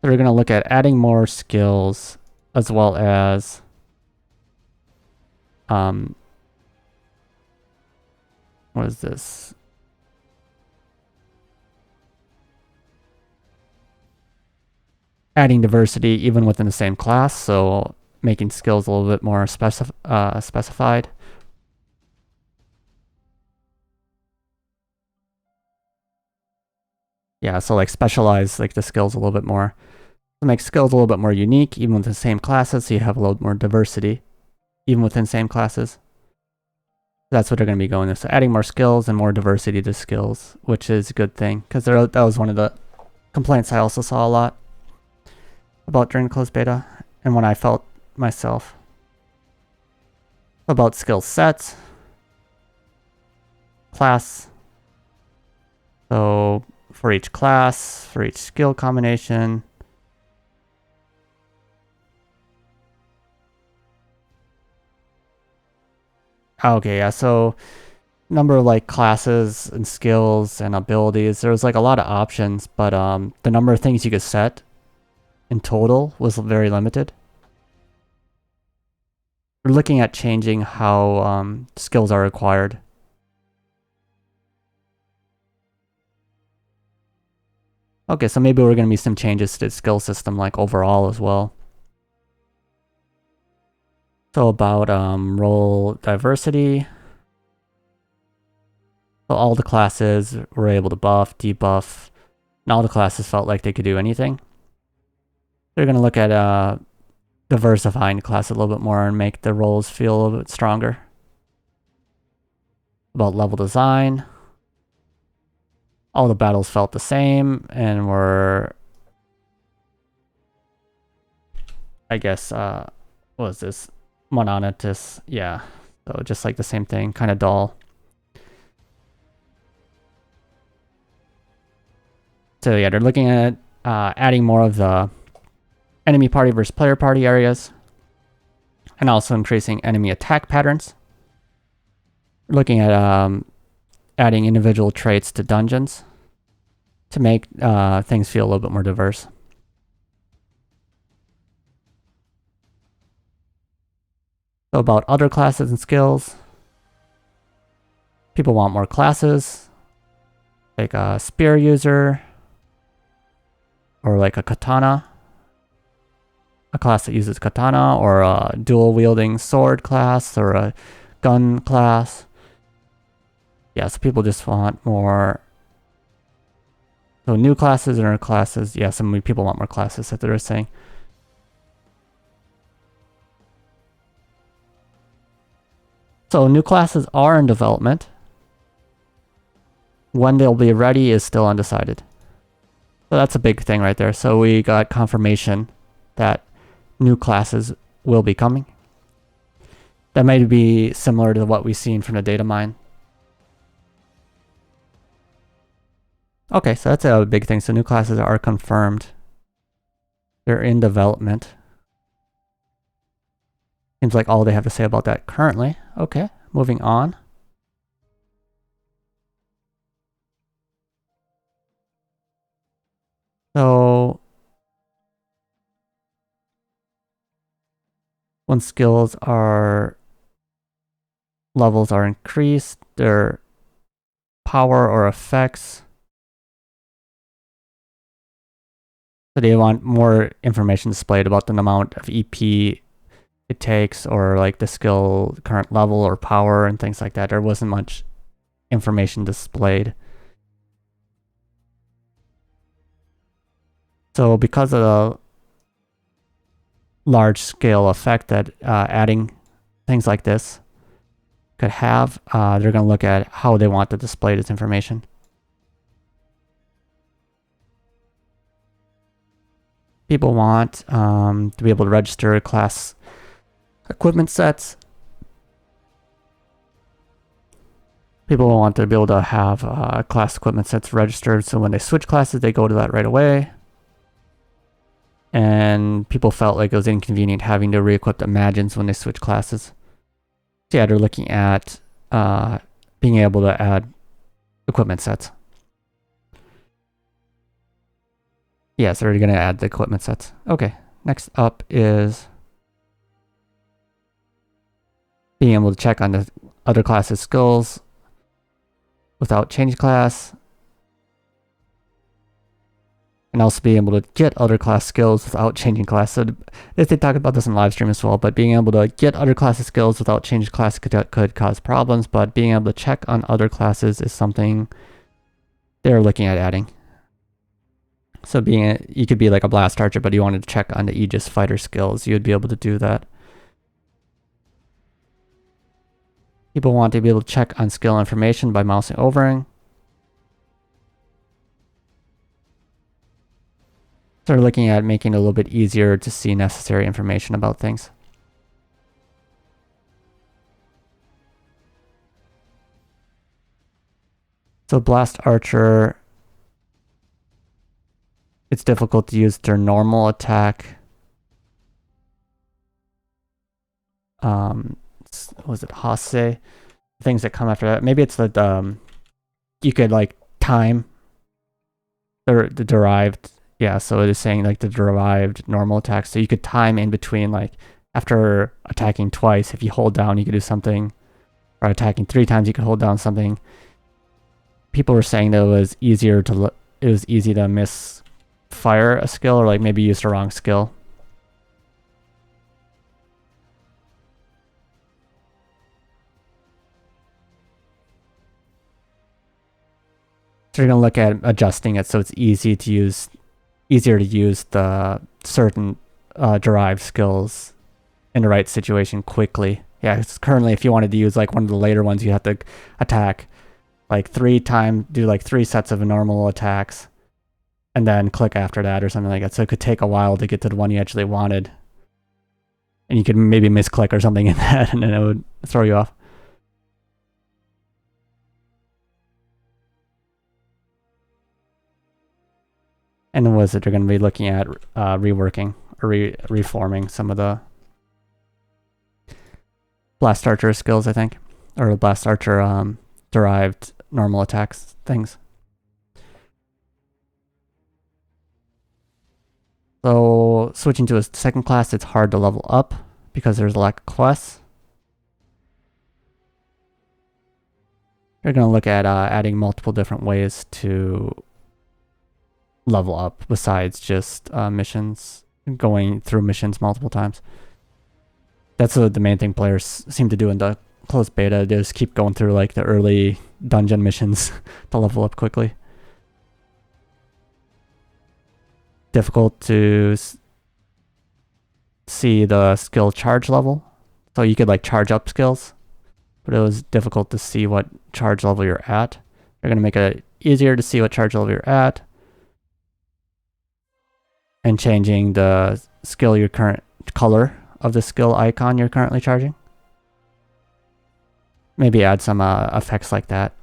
So we're gonna look at adding more skills, as well as what is this? Adding diversity even within the same class, so making skills a little bit more specified. Yeah, so like specialize like the skills a little bit more. To make skills a little bit more unique, even within the same classes, so you have a little more diversity, even within same classes. That's what they're going to be going with. So adding more skills and more diversity to skills, which is a good thing, because that was one of the complaints I also saw a lot about during closed beta, and when I felt myself. About skill sets, class. So for each class, for each skill combination. Okay, yeah, so number of like classes and skills and abilities, there was like a lot of options, but the number of things you could set in total was very limited. We're looking at changing how skills are required. Okay, so maybe we're going to be some changes to the skill system like overall as well. So about role diversity. So all the classes were able to buff, debuff, and all the classes felt like they could do anything. They're going to look at diversifying the class a little bit more and make the roles feel a little bit stronger. About level design. All the battles felt the same and were, I guess, what was this? Monotonous. Yeah, so just like the same thing, kind of dull. So yeah, they're looking at adding more of the enemy party versus player party areas, and also increasing enemy attack patterns. Looking at adding individual traits to dungeons to make things feel a little bit more diverse. So about other classes and skills, people want more classes, like a spear user, or like a katana, a class that uses katana, or a dual wielding sword class, or a gun class. Yeah, so people just want more. So new classes and other classes. Yeah, some people want more classes that they're saying. So new classes are in development. When they'll be ready is still undecided. So that's a big thing right there. So we got confirmation that new classes will be coming. That might be similar to what we've seen from the data mine. Okay, so that's a big thing. So new classes are confirmed. They're in development. Seems like all they have to say about that currently. Okay, moving on. So when skills levels are increased, their power or effects. So they want more information displayed about the amount of EP it takes, or like the skill current level or power and things like that. There wasn't much information displayed. So because of the large scale effect that adding things like this could have, they're going to look at how they want to display this information. People want to be able to register class equipment sets. People want to be able to have class equipment sets registered, so when they switch classes, they go to that right away. And people felt like it was inconvenient having to re-equip the imagines when they switch classes. So yeah, they're looking at being able to add equipment sets. Yes, they're going to add the equipment sets. Okay, next up is being able to check on the other class's skills without changing class. And also being able to get other class skills without changing class. So they talk about this in live stream as well, but being able to get other classes skills without changing class could cause problems, but being able to check on other classes is something they're looking at adding. So you could be like a blast archer, but you wanted to check on the Aegis fighter skills, you would be able to do that. People want to be able to check on skill information by mousing overing. So they're looking at making it a little bit easier to see necessary information about things. So blast archer, it's difficult to use their normal attack. Was it Hase? Things that come after that. Maybe it's the you could like time the derived. Yeah, so it is saying like the derived normal attack. So you could time in between, like after attacking twice, if you hold down, you could do something, or attacking 3 times, you could hold down something. People were saying that it was easy to misfire a skill, or like maybe use the wrong skill. So you're gonna look at adjusting it so it's easier to use the certain derived skills in the right situation quickly. Yeah, because currently if you wanted to use like one of the later ones, you have to attack like 3 times, do like 3 sets of normal attacks, and then click after that or something like that. So it could take a while to get to the one you actually wanted. And you could maybe misclick or something in that, and then it would throw you off. And then they're going to be looking at reworking or reforming some of the blast archer skills, I think, or blast archer derived normal attacks things. So switching to a second class, it's hard to level up because there's a lack of quests. You're going to look at adding multiple different ways to level up besides just missions, going through missions multiple times. That's the main thing players seem to do in the closed beta. They just keep going through like the early dungeon missions to level up quickly. Difficult to see the skill charge level. So you could like charge up skills, but it was difficult to see what charge level you're at. They're going to make it easier to see what charge level you're at, and changing the skill color of the skill icon you're currently charging. Maybe add some effects like that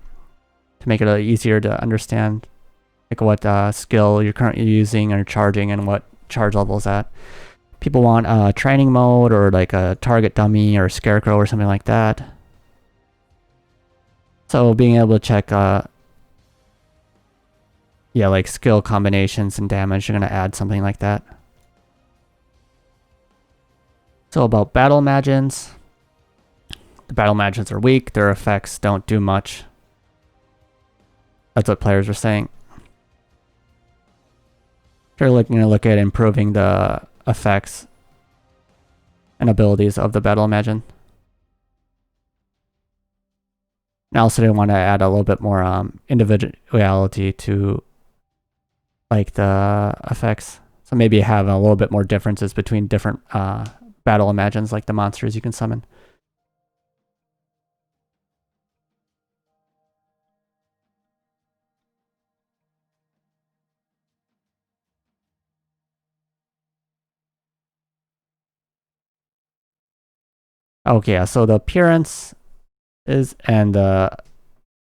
to make it easier to understand like what skill you're currently using or charging and what charge level is at. People want training mode or like a target dummy or scarecrow or something like that. So being able to check like skill combinations and damage, you're going to add something like that. So about battle imagines. The battle imagines are weak. Their effects don't do much. That's what players were saying. They're going to look at improving the effects and abilities of the battle imagine. And also they want to add a little bit more individuality to like the effects. So maybe have a little bit more differences between different battle imagines, like the monsters you can summon. Okay, yeah, so the appearance is and the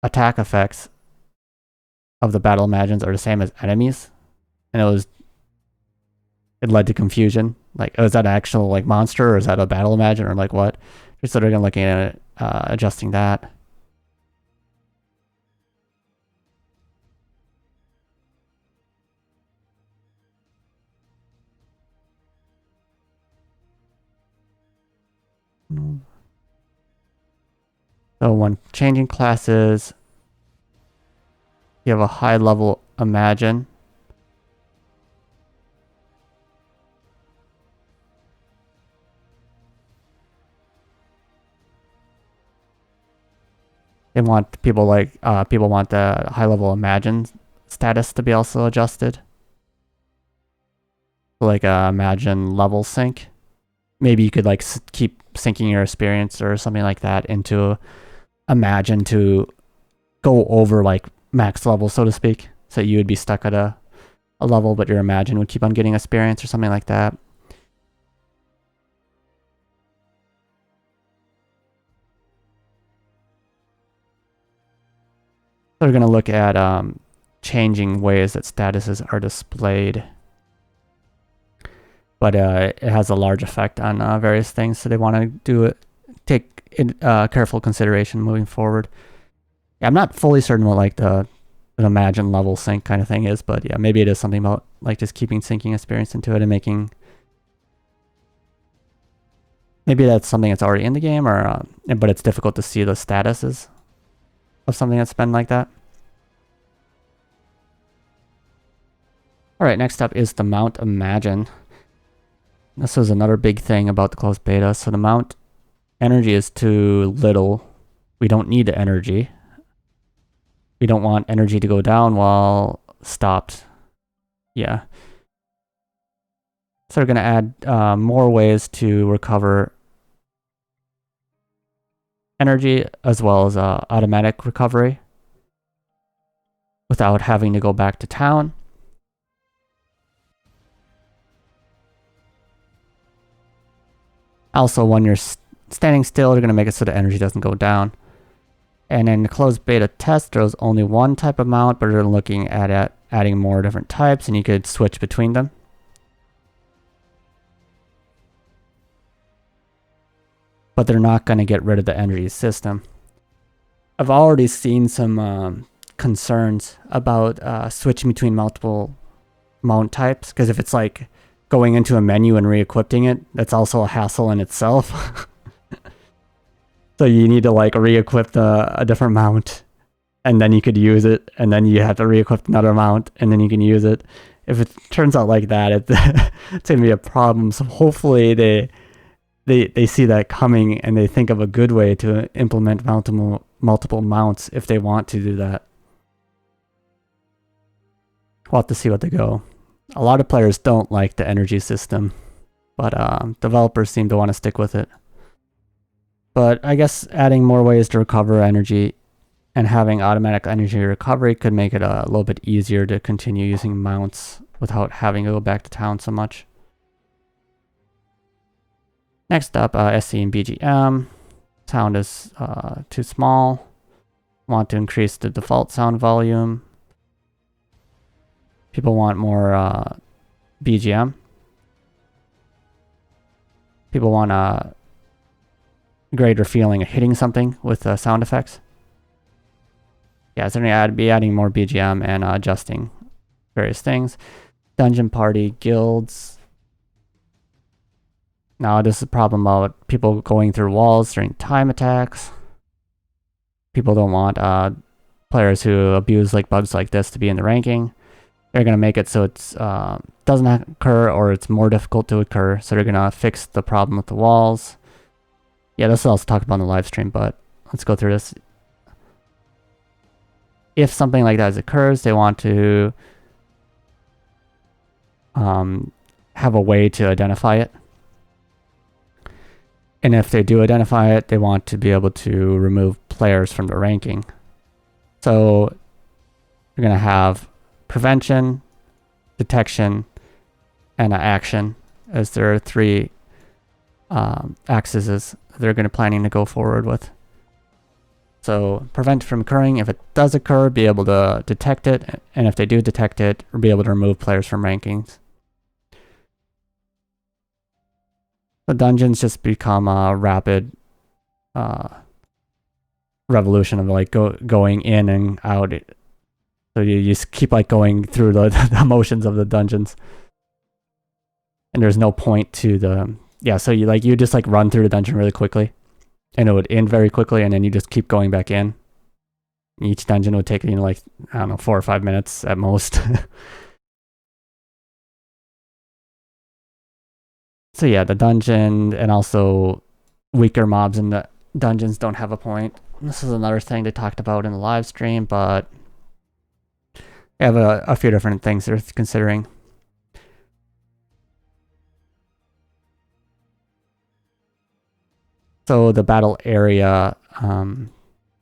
attack effects of the battle imagines are the same as enemies, and it led to confusion. Like, oh, is that an actual like monster, or is that a battle imagine, or like what? So they're gonna looking at it, adjusting that. So when changing classes, you have a high level imagine. They want people want the high level imagine status to be also adjusted. Like imagine level sync. Maybe you could like keep syncing your experience or something like that into imagine to go over like max level, so to speak. So you would be stuck at a level, but your imagine would keep on getting experience or something like that. So we're going to look at changing ways that statuses are displayed. But it has a large effect on various things, so they want to take careful consideration moving forward. Yeah, I'm not fully certain what like the imagine level sync kind of thing is, but yeah, maybe it is something about like just keeping syncing experience into it and making. Maybe that's something that's already in the game, or but it's difficult to see the statuses of something that's been like that. All right, next up is the mount imagine. This was another big thing about the closed beta. So the mount energy is too little. We don't need the energy. We don't want energy to go down while stopped. Yeah. So we're going to add more ways to recover energy as well as automatic recovery without having to go back to town. Also, when you're standing still, you're going to make it so the energy doesn't go down. And in the closed beta test, there was only one type of mount, but they're looking at adding more different types, and you could switch between them. But they're not going to get rid of the energy system. I've already seen some concerns about switching between multiple mount types, because if it's like going into a menu and re-equipping it, that's also a hassle in itself. So you need to like re-equip a different mount, and then you could use it, and then you have to re-equip another mount, and then you can use it. If it turns out like that, it's gonna be a problem. So hopefully they see that coming and they think of a good way to implement multiple mounts if they want to do that. We'll have to see what they go. A lot of players don't like the energy system, but developers seem to want to stick with it. But I guess adding more ways to recover energy and having automatic energy recovery could make it a little bit easier to continue using mounts without having to go back to town so much. Next up, SC and BGM. Sound is too small. Want to increase the default sound volume. People want more BGM. People want a greater feeling of hitting something with sound effects. Yeah, so I'd be adding more BGM and adjusting various things. Dungeon party, guilds. Now this is a problem about people going through walls during time attacks. People don't want players who abuse like bugs like this to be in the ranking. They're going to make it so it doesn't occur or it's more difficult to occur. So they're going to fix the problem with the walls. Yeah, this is also talked about in the live stream, but let's go through this. If something like that occurs, they want to have a way to identify it. And if they do identify it, they want to be able to remove players from the ranking. So you're going to have prevention, detection, and action as their three axes they're going to planning to go forward with. So prevent from occurring. If it does occur, be able to detect it, and if they do detect it, be able to remove players from rankings. The dungeons just become a rapid revolution of like going in and out. So you just keep like going through the motions of the dungeons, and there's no point to the So you just like run through the dungeon really quickly, and it would end very quickly, and then you just keep going back in. Each dungeon would take like 4 or 5 minutes at most. So yeah, the dungeon and also weaker mobs in the dungeons don't have a point. This is another thing they talked about in the live stream, but they have a few different things they're considering. So the battle area,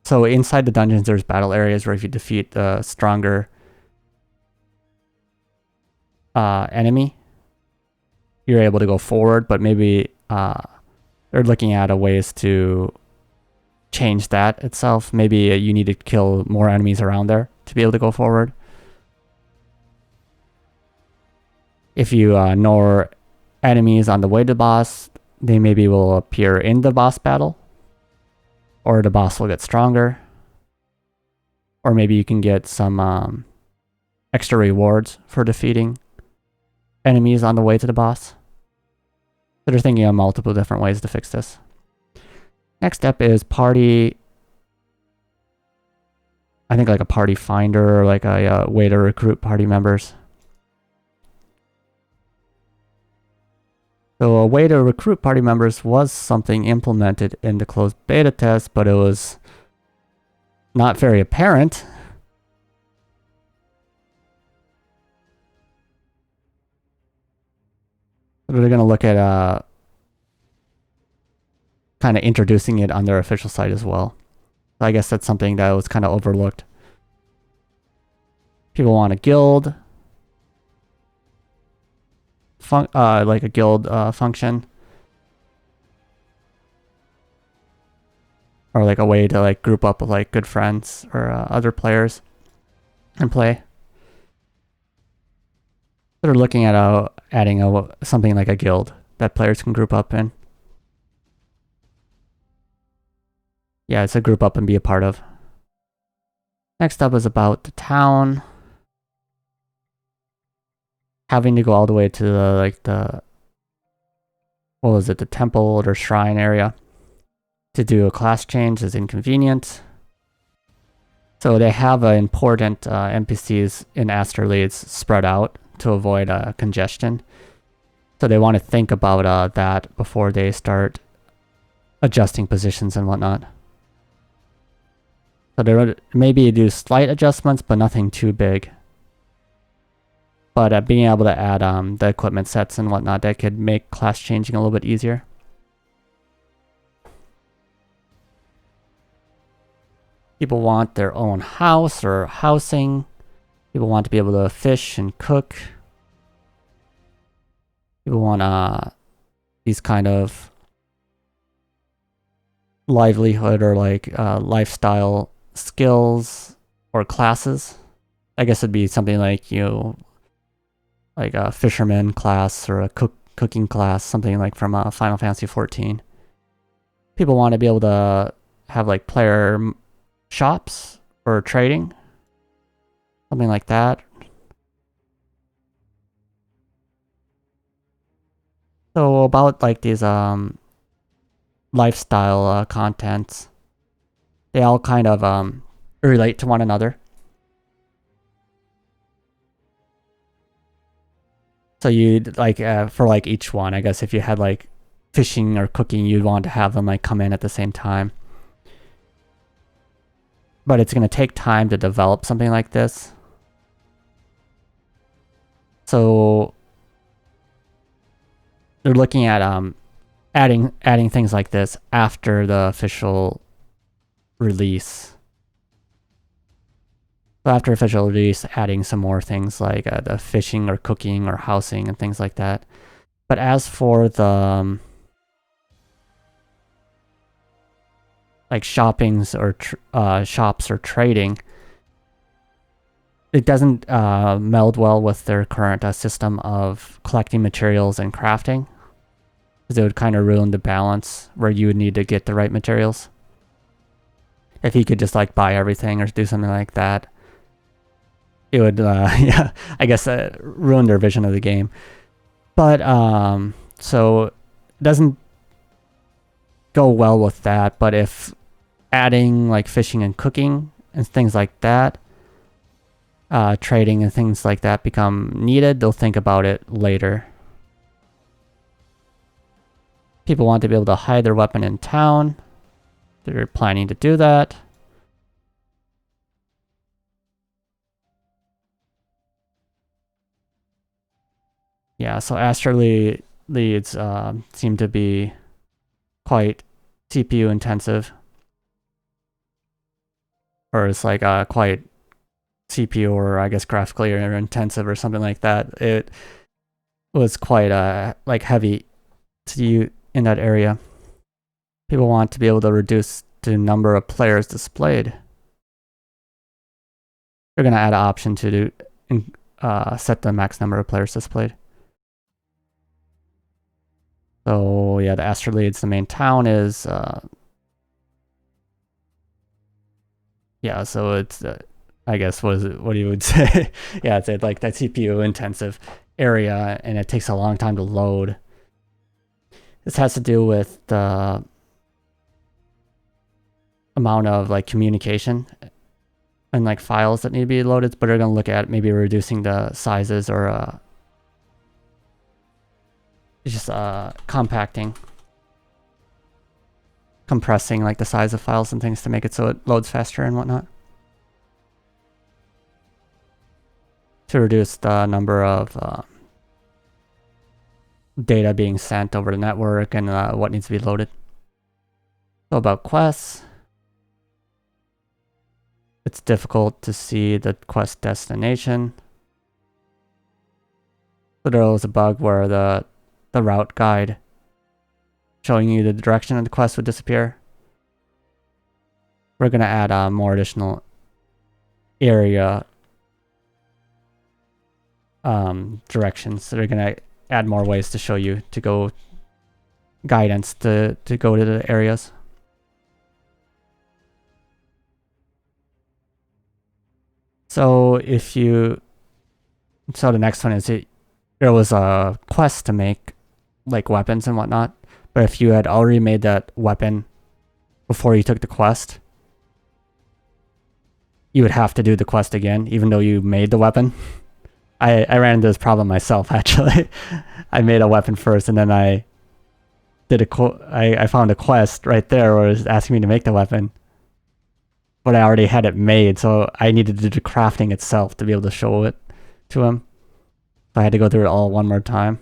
so inside the dungeons, there's battle areas where if you defeat the stronger enemy, you're able to go forward, but maybe they're looking at ways to change that itself. Maybe you need to kill more enemies around there to be able to go forward. If you know enemies on the way to the boss, they maybe will appear in the boss battle, or the boss will get stronger, or maybe you can get some extra rewards for defeating enemies on the way to the boss. So they're thinking of multiple different ways to fix this. Next step is party. I think like a party finder, or like a way to recruit party members. So a way to recruit party members was something implemented in the closed beta test, but it was not very apparent. They're going to look at kind of introducing it on their official site as well. So I guess that's something that was kind of overlooked. People want a guild, like a guild function, or like a way to like group up with like good friends or other players and play. They're looking at adding something like a guild that players can group up in. Yeah, it's a group up and be a part of. Next up is about the town. Having to go all the way to the temple or shrine area to do a class change is inconvenient. So they have important NPCs in Aster Leads spread out to avoid congestion. So they want to think about that before they start adjusting positions and whatnot. So they maybe do slight adjustments, but nothing too big. But being able to add the equipment sets and whatnot, that could make class changing a little bit easier. People want their own house or housing. People want to be able to fish and cook. People want these kind of livelihood or like lifestyle skills or classes. I guess it'd be something like, like a fisherman class or a cooking class, something like from Final Fantasy 14. People want to be able to have like player shops or trading, something like that. So about like these lifestyle contents, they all kind of relate to one another. So you'd like for like each one, I guess if you had like fishing or cooking, you'd want to have them like come in at the same time. But it's going to take time to develop something like this. So they're looking at adding things like this after the official release. So after official release, adding some more things like the fishing or cooking or housing and things like that. But as for the like shoppings or shops or trading, it doesn't meld well with their current system of collecting materials and crafting, because it would kind of ruin the balance where you would need to get the right materials. If you could just like buy everything or do something like that, it would yeah, I guess ruin their vision of the game. But so it doesn't go well with that. But if adding like fishing and cooking and things like that, trading and things like that become needed, they'll think about it later. People want to be able to hide their weapon in town. They're planning to do that. Yeah, so Astrally leads seem to be quite CPU intensive. Or it's like quite CPU or I guess graphically or intensive or something like that. It was quite like heavy to you in that area. People want to be able to reduce the number of players displayed. They're going to add an option to set the max number of players displayed. So yeah, the Astraleads, the main town is yeah. So it's I guess what you would say? Yeah, it's like that CPU intensive area, and it takes a long time to load. This has to do with the amount of like communication and like files that need to be loaded, but they're going to look at maybe reducing the sizes or just compacting, compressing like the size of files and things to make it so it loads faster and whatnot, to reduce the number of data being sent over the network and what needs to be loaded. So about quests, it's difficult to see the quest destination. So there was a bug where the route guide showing you the direction of the quest would disappear. We're going to add more additional area directions. So they're going to add more ways to show you to go, guidance to go to the areas. So the next one is there was a quest to make like weapons and whatnot, but if you had already made that weapon before you took the quest, you would have to do the quest again, even though you made the weapon. I ran into this problem myself, actually. I made a weapon first, and then I found a quest right there where it was asking me to make the weapon, but I already had it made, so I needed to do the crafting itself to be able to show it to him. So I had to go through it all one more time.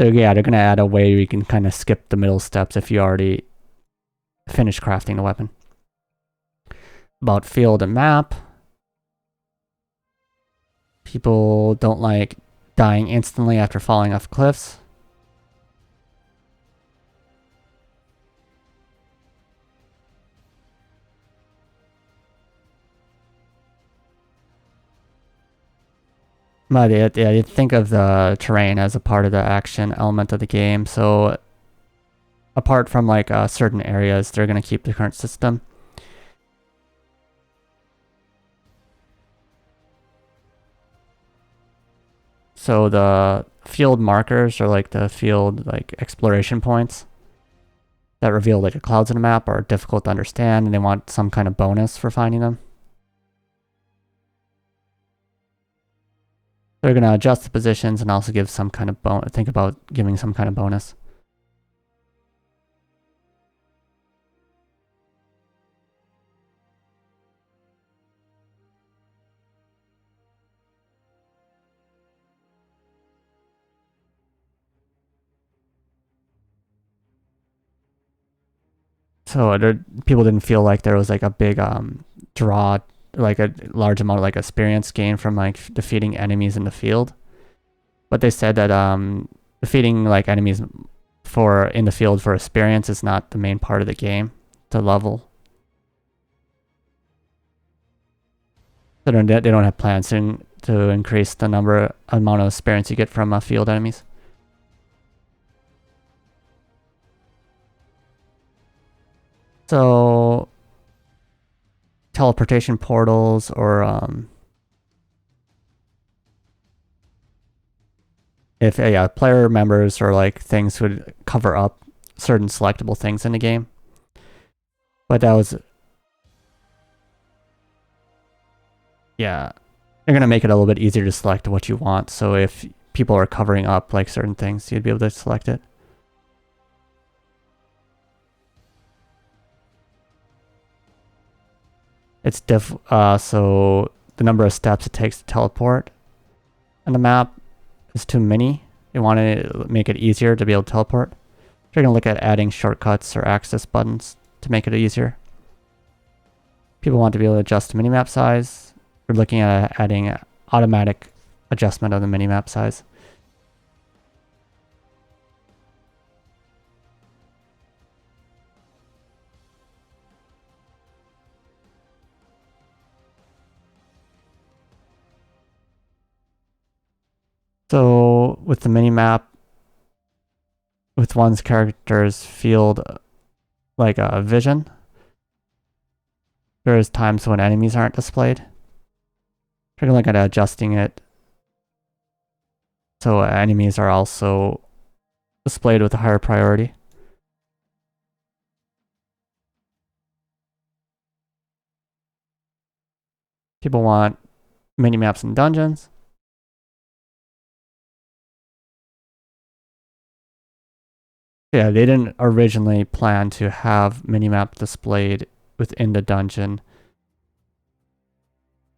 So yeah, they're gonna add a way where you can kind of skip the middle steps if you already finished crafting the weapon. About field and map, people don't like dying instantly after falling off cliffs. But yeah, you think of the terrain as a part of the action element of the game. So apart from like certain areas, they're going to keep the current system. So the field markers are like the field like exploration points that reveal like the clouds in the map are difficult to understand, and they want some kind of bonus for finding them. They're going to adjust the positions and also give some kind of think about giving some kind of bonus. So people didn't feel like there was like a big draw, like a large amount of like experience gain from like defeating enemies in the field. But they said that defeating like enemies in the field for experience is not the main part of the game to level. They don't have plans to increase the amount of experience you get from field enemies. So teleportation portals or if player members or like things would cover up certain selectable things in the game. But that was they're gonna make it a little bit easier to select what you want. So if people are covering up like certain things, you'd be able to select it. It's so the number of steps it takes to teleport on the map is too many. They want to make it easier to be able to teleport. They're going to look at adding shortcuts or access buttons to make it easier. People want to be able to adjust the minimap size. We're looking at adding automatic adjustment of the minimap size. So with the minimap, with one's character's field like a vision, there's times when enemies aren't displayed. We're going to look at adjusting it so enemies are also displayed with a higher priority. People want minimaps and dungeons. Yeah, they didn't originally plan to have minimap displayed within the dungeon.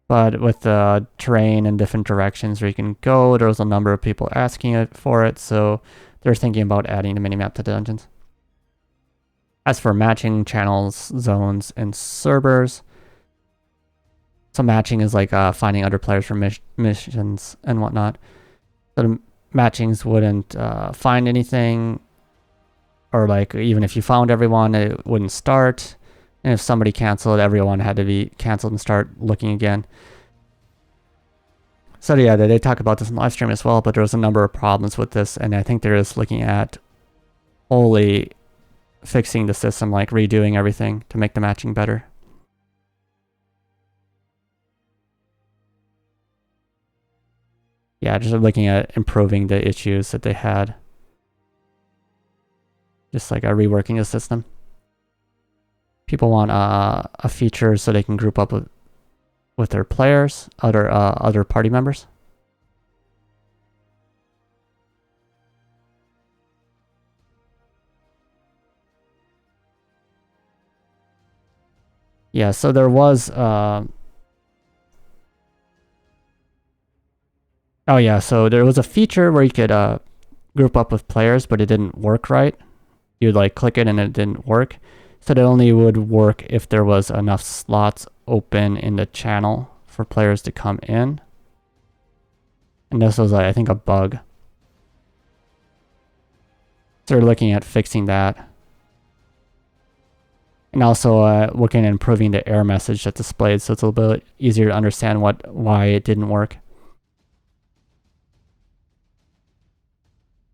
But with the terrain and different directions where you can go, there was a number of people asking for it, so they're thinking about adding the minimap to the dungeons. As for matching channels, zones, and servers, so matching is like finding other players for missions and whatnot. So the matchings wouldn't find anything, or like even if you found everyone, it wouldn't start. And if somebody canceled, everyone had to be canceled and start looking again. So yeah, they talk about this in live stream as well, but there was a number of problems with this, and I think they're just looking at wholly fixing the system, like redoing everything to make the matching better. Yeah, just looking at improving the issues that they had. Just like reworking the system. People want a feature so they can group up with their players, other party members. Yeah, so there was so there was a feature where you could group up with players, but it didn't work right. You'd like click it and it didn't work. So it only would work if there was enough slots open in the channel for players to come in. And this was, I think, a bug. So they're looking at fixing that. And also looking at improving the error message that's displayed, so it's a little bit easier to understand why it didn't work.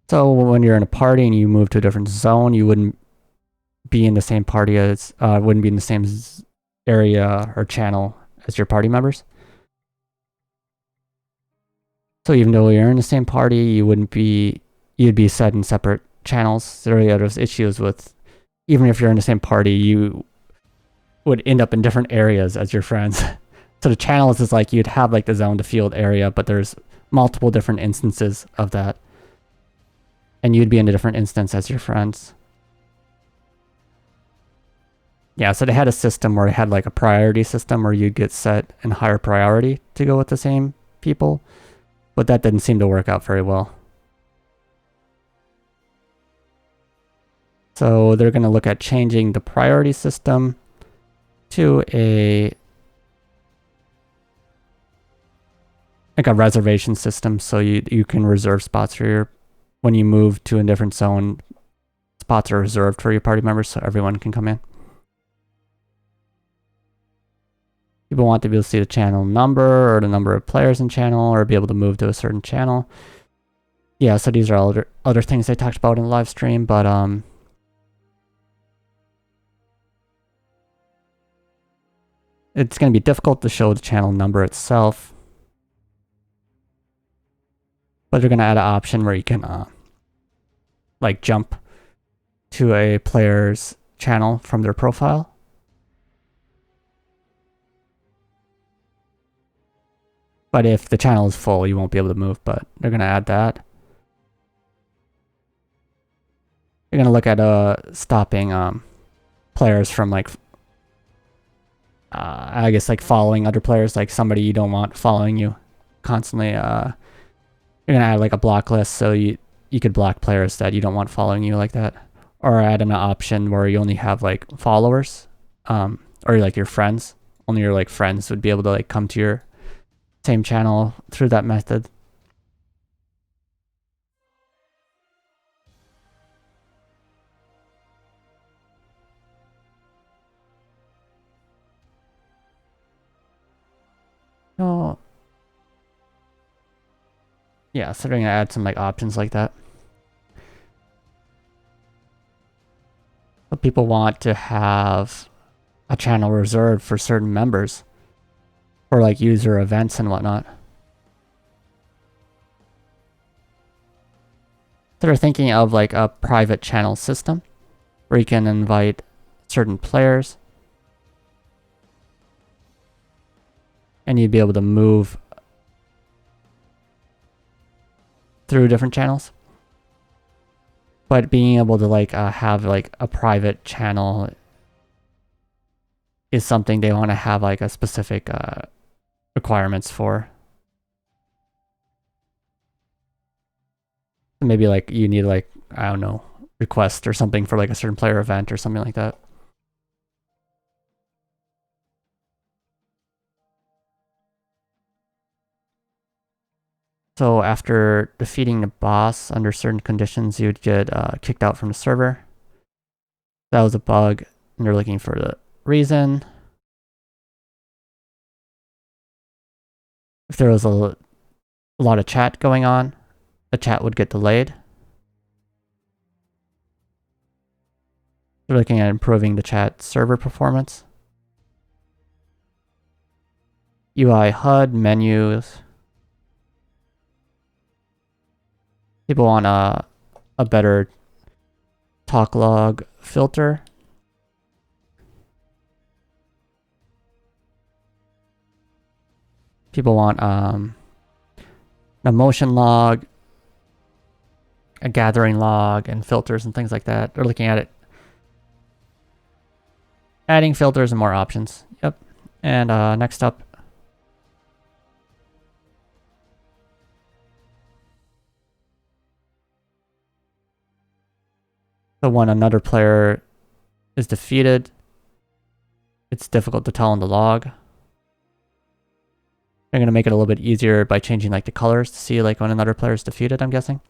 So when you're in a party and you move to a different zone, you wouldn't be in the same party as, wouldn't be in the same area or channel as your party members. So even though you're in the same party, you'd be set in separate channels. There's issues with, even if you're in the same party, you would end up in different areas as your friends. So the channels is like, you'd have like the zone to field area, but there's multiple different instances of that. And you'd be in a different instance as your friends. Yeah, so they had a system where it had like a priority system where you'd get set in higher priority to go with the same people. But that didn't seem to work out very well. So they're going to look at changing the priority system to like a reservation system, so you can reserve spots for when you move to a different zone, spots are reserved for your party members so everyone can come in. People want to be able to see the channel number or the number of players in channel or be able to move to a certain channel. Yeah, so these are all other things they talked about in the live stream, but it's going to be difficult to show the channel number itself. But they're going to add an option where you can like jump to a player's channel from their profile. But if the channel is full, you won't be able to move, but they're going to add that. They're going to look at stopping players from like, I guess like following other players, like somebody you don't want following you constantly. You're going to add like a block list so you could block players that you don't want following you like that. Or add an option where you only have like followers, or like your friends. Only your like friends would be able to like come to your same channel through that method. Oh, yeah, so they're gonna add some like options like that. But people want to have a channel reserved for certain members, or like user events and whatnot. So they're thinking of like a private channel system where you can invite certain players and you'd be able to move through different channels. But being able to like have like a private channel is something they want to have like a specific requirements for. Maybe like you need like, I don't know, request or something for like a certain player event or something like that. So after defeating the boss under certain conditions, you'd get kicked out from the server. That was a bug, and they're looking for the reason. If there was a lot of chat going on, the chat would get delayed. They're looking at improving the chat server performance. UI HUD, menus. People want a better talk log filter. People want a motion log, a gathering log, and filters and things like that. They're looking at it. Adding filters and more options. Yep. And next up, so when another player is defeated, it's difficult to tell in the log. They're going to make it a little bit easier by changing like the colors to see like when another player is defeated, I'm guessing.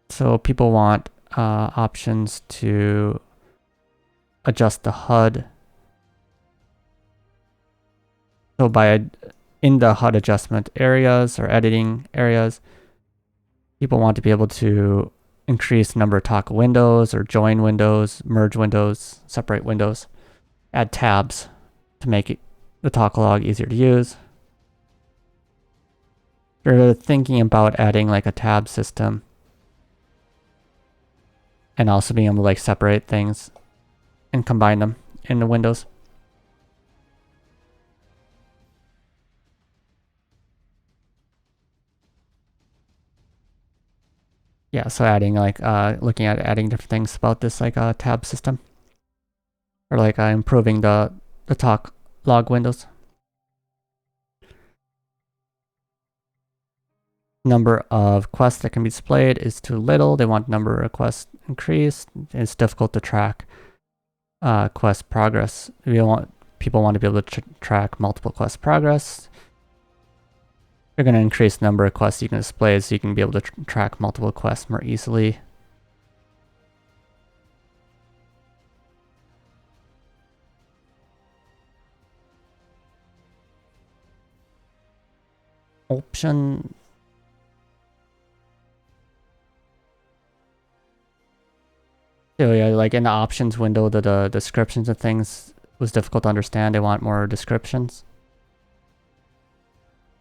So people want options to adjust the HUD. So in the HUD adjustment areas or editing areas, people want to be able to increase the number of talk windows or join windows, merge windows, separate windows, add tabs to make the talk log easier to use. They're thinking about adding like a tab system and also being able to like separate things and combine them in the windows. Yeah, so adding like looking at adding different things about this like tab system, or like improving the talk log windows. Number of quests that can be displayed is too little. They want number of quests increased. It's difficult to track quest progress. People want to be able to track multiple quest progress. They're going to increase the number of quests you can display so you can be able to track multiple quests more easily. Option. So yeah, like in the options window, the descriptions of things was difficult to understand. They want more descriptions.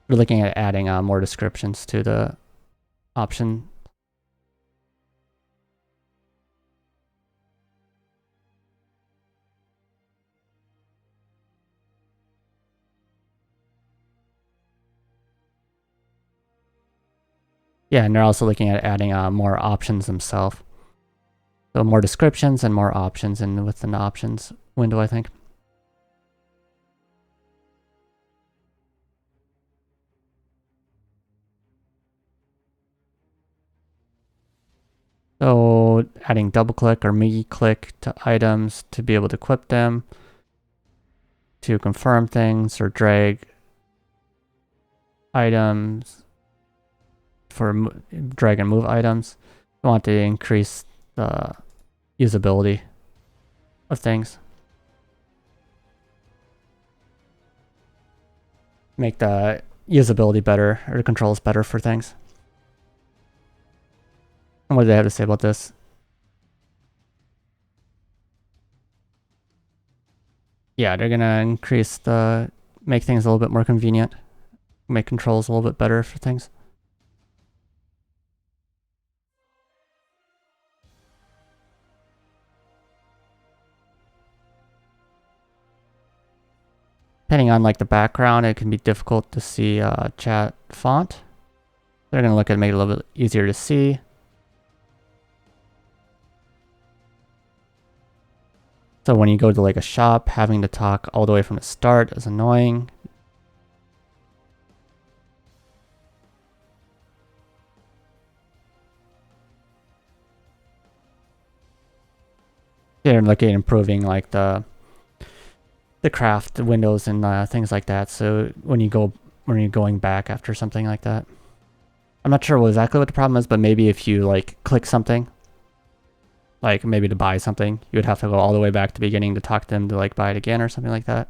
We're looking at adding more descriptions to the option. Yeah, and they're also looking at adding more options themselves. So more descriptions and more options within the options window, I think. So adding double click or MIDI click to items to be able to equip them, to confirm things, or drag items for drag and move items. We want to increase the usability of things. Make the usability better, or the controls better for things. And what do they have to say about this? Yeah, they're gonna make things a little bit more convenient, make controls a little bit better for things. Depending on like the background, it can be difficult to see chat font. They're gonna look at make it a little bit easier to see. So when you go to like a shop, having to talk all the way from the start is annoying. They're looking at improving like the craft windows and things like that. So when you're going back after something like that, I'm not sure exactly what the problem is, but maybe if you like click something, like maybe to buy something, you would have to go all the way back to the beginning to talk to them to like buy it again or something like that.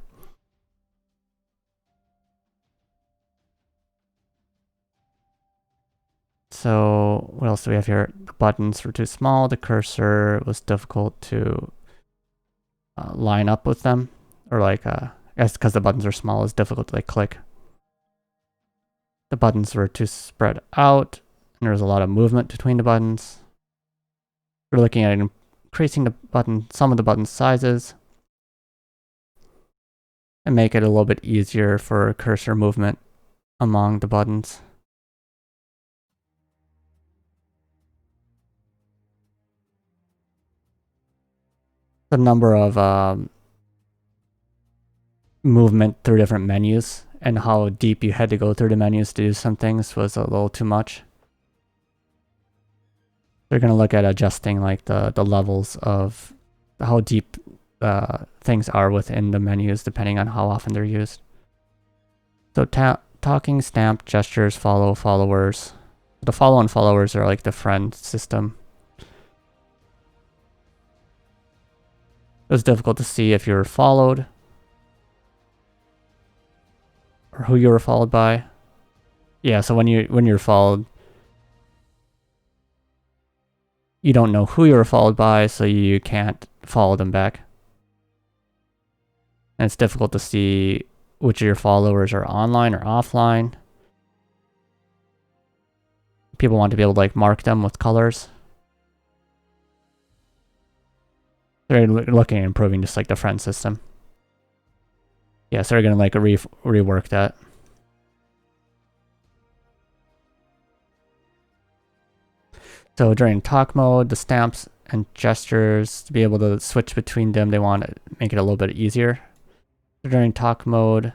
So what else do we have here? The buttons were too small. The cursor was difficult to line up with them, or like I guess because the buttons are small, it's difficult to like click. The buttons were too spread out, and there was a lot of movement between the buttons. We're looking at increasing some of the button sizes, and make it a little bit easier for cursor movement among the buttons. The number of movement through different menus and how deep you had to go through the menus to do some things was a little too much. They're going to look at adjusting like the levels of how deep things are within the menus depending on how often they're used. So talking, stamp, gestures, follow, followers. The follow and followers are like the friend system. It was difficult to see if you were followed or who you were followed by. Yeah, so when you're followed, you don't know who you were followed by, so you can't follow them back. And it's difficult to see which of your followers are online or offline. People want to be able to like mark them with colors. They're looking at improving just like the friend system. Yeah, so they're gonna like rework that. So during talk mode, the stamps and gestures, to be able to switch between them, they want to make it a little bit easier. So during talk mode,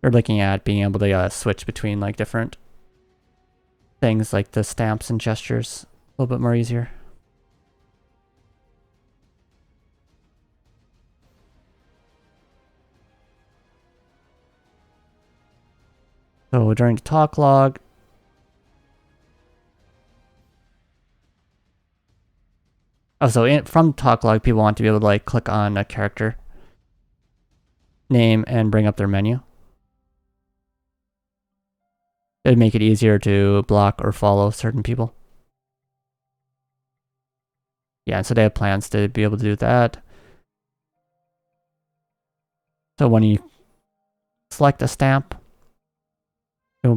they're looking at being able to switch between like different things like the stamps and gestures a little bit more easier. So during the talk log, from talk log, people want to be able to like click on a character name and bring up their menu. It'd make it easier to block or follow certain people. Yeah, and so they have plans to be able to do that. So when you select a stamp,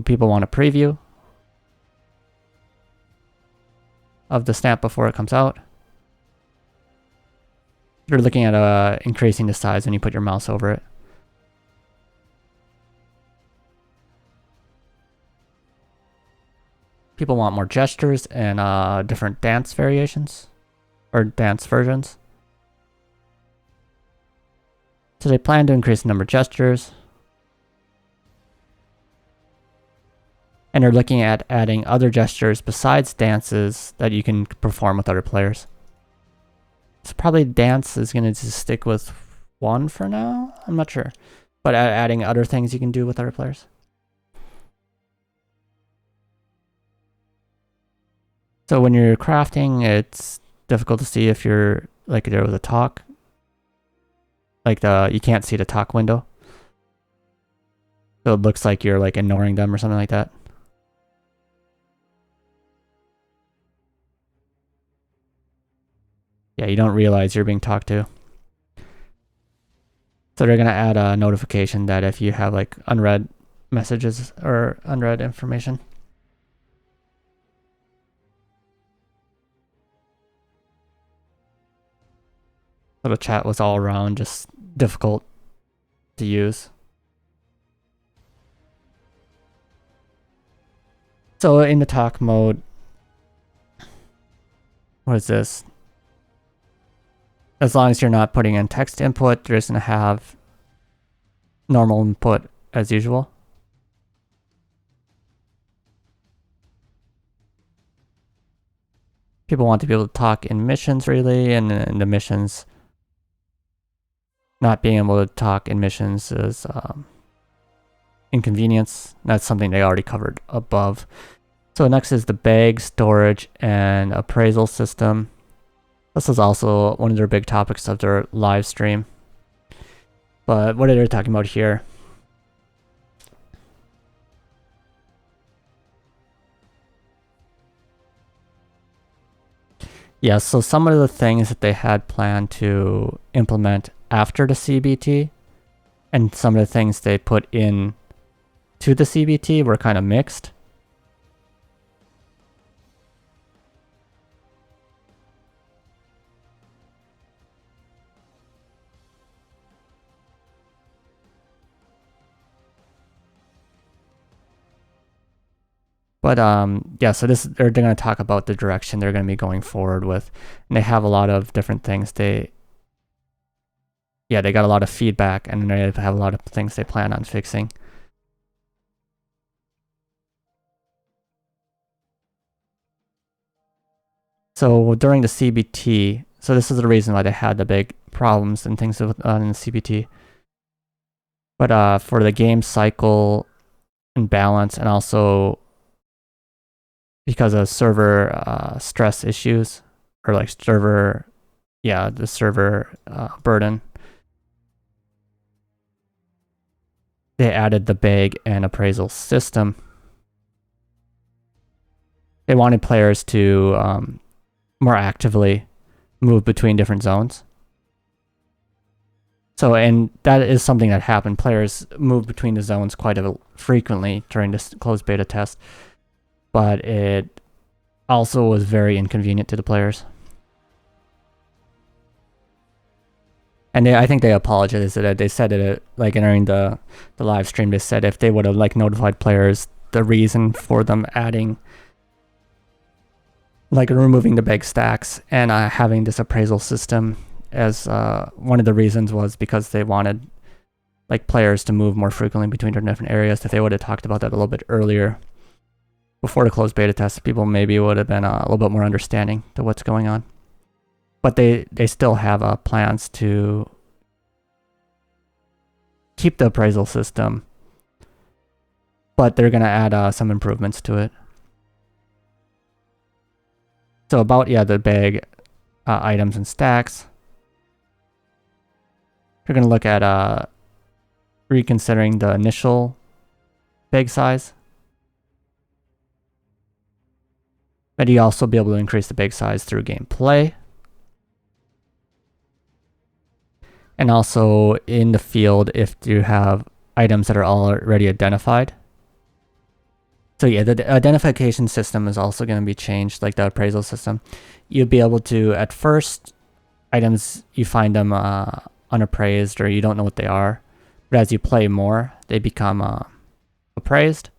people want a preview of the stamp before it comes out. You're looking at increasing the size when you put your mouse over it. People want more gestures and different dance variations or dance versions. So they plan to increase the number of gestures. And they're looking at adding other gestures besides dances that you can perform with other players. So probably dance is going to just stick with one for now. I'm not sure. But adding other things you can do with other players. So when you're crafting, it's difficult to see if you're like there with a talk. Like you can't see the talk window. So it looks like you're like ignoring them or something like that. Yeah, you don't realize you're being talked to. So they're going to add a notification that if you have like unread messages or unread information. So the chat was all around just difficult to use. So in the talk mode, what is this? As long as you're not putting in text input, you're just going to have normal input as usual. People want to be able to talk in missions really, and in the missions, not being able to talk in missions is inconvenience. That's something they already covered above. So next is the bag storage and appraisal system. This is also one of their big topics of their live stream. But what are they talking about here? Yeah, so some of the things that they had planned to implement after the CBT and some of the things they put in to the CBT were kind of mixed. But yeah, so they're going to talk about the direction they're going to be going forward with, and they have a lot of different things. They got a lot of feedback, and they have a lot of things they plan on fixing. So during the CBT, so this is the reason why they had the big problems and things in the CBT. But for the game cycle and balance, and also because of server stress issues, or like server, the server burden, they added the bag and appraisal system. They wanted players to more actively move between different zones. So, and that is something that happened. Players moved between the zones quite frequently during this closed beta test, but it also was very inconvenient to the players. And I think they apologized for that. They said it like during the live stream. They said if they would have like notified players the reason for them adding, like removing the big stacks and having this appraisal system, as one of the reasons was because they wanted like players to move more frequently between different areas. If they would have talked about that a little bit earlier, before the closed beta test, people maybe would have been a little bit more understanding to what's going on. But they still have plans to keep the appraisal system, but they're going to add some improvements to it. So about the bag items and stacks, you're going to look at reconsidering the initial bag size. But you also be able to increase the bag size through gameplay. And also in the field if you have items that are already identified. So the identification system is also going to be changed, like the appraisal system. You'll be able to, at first, items, you find them unappraised or you don't know what they are. But as you play more, they become appraised.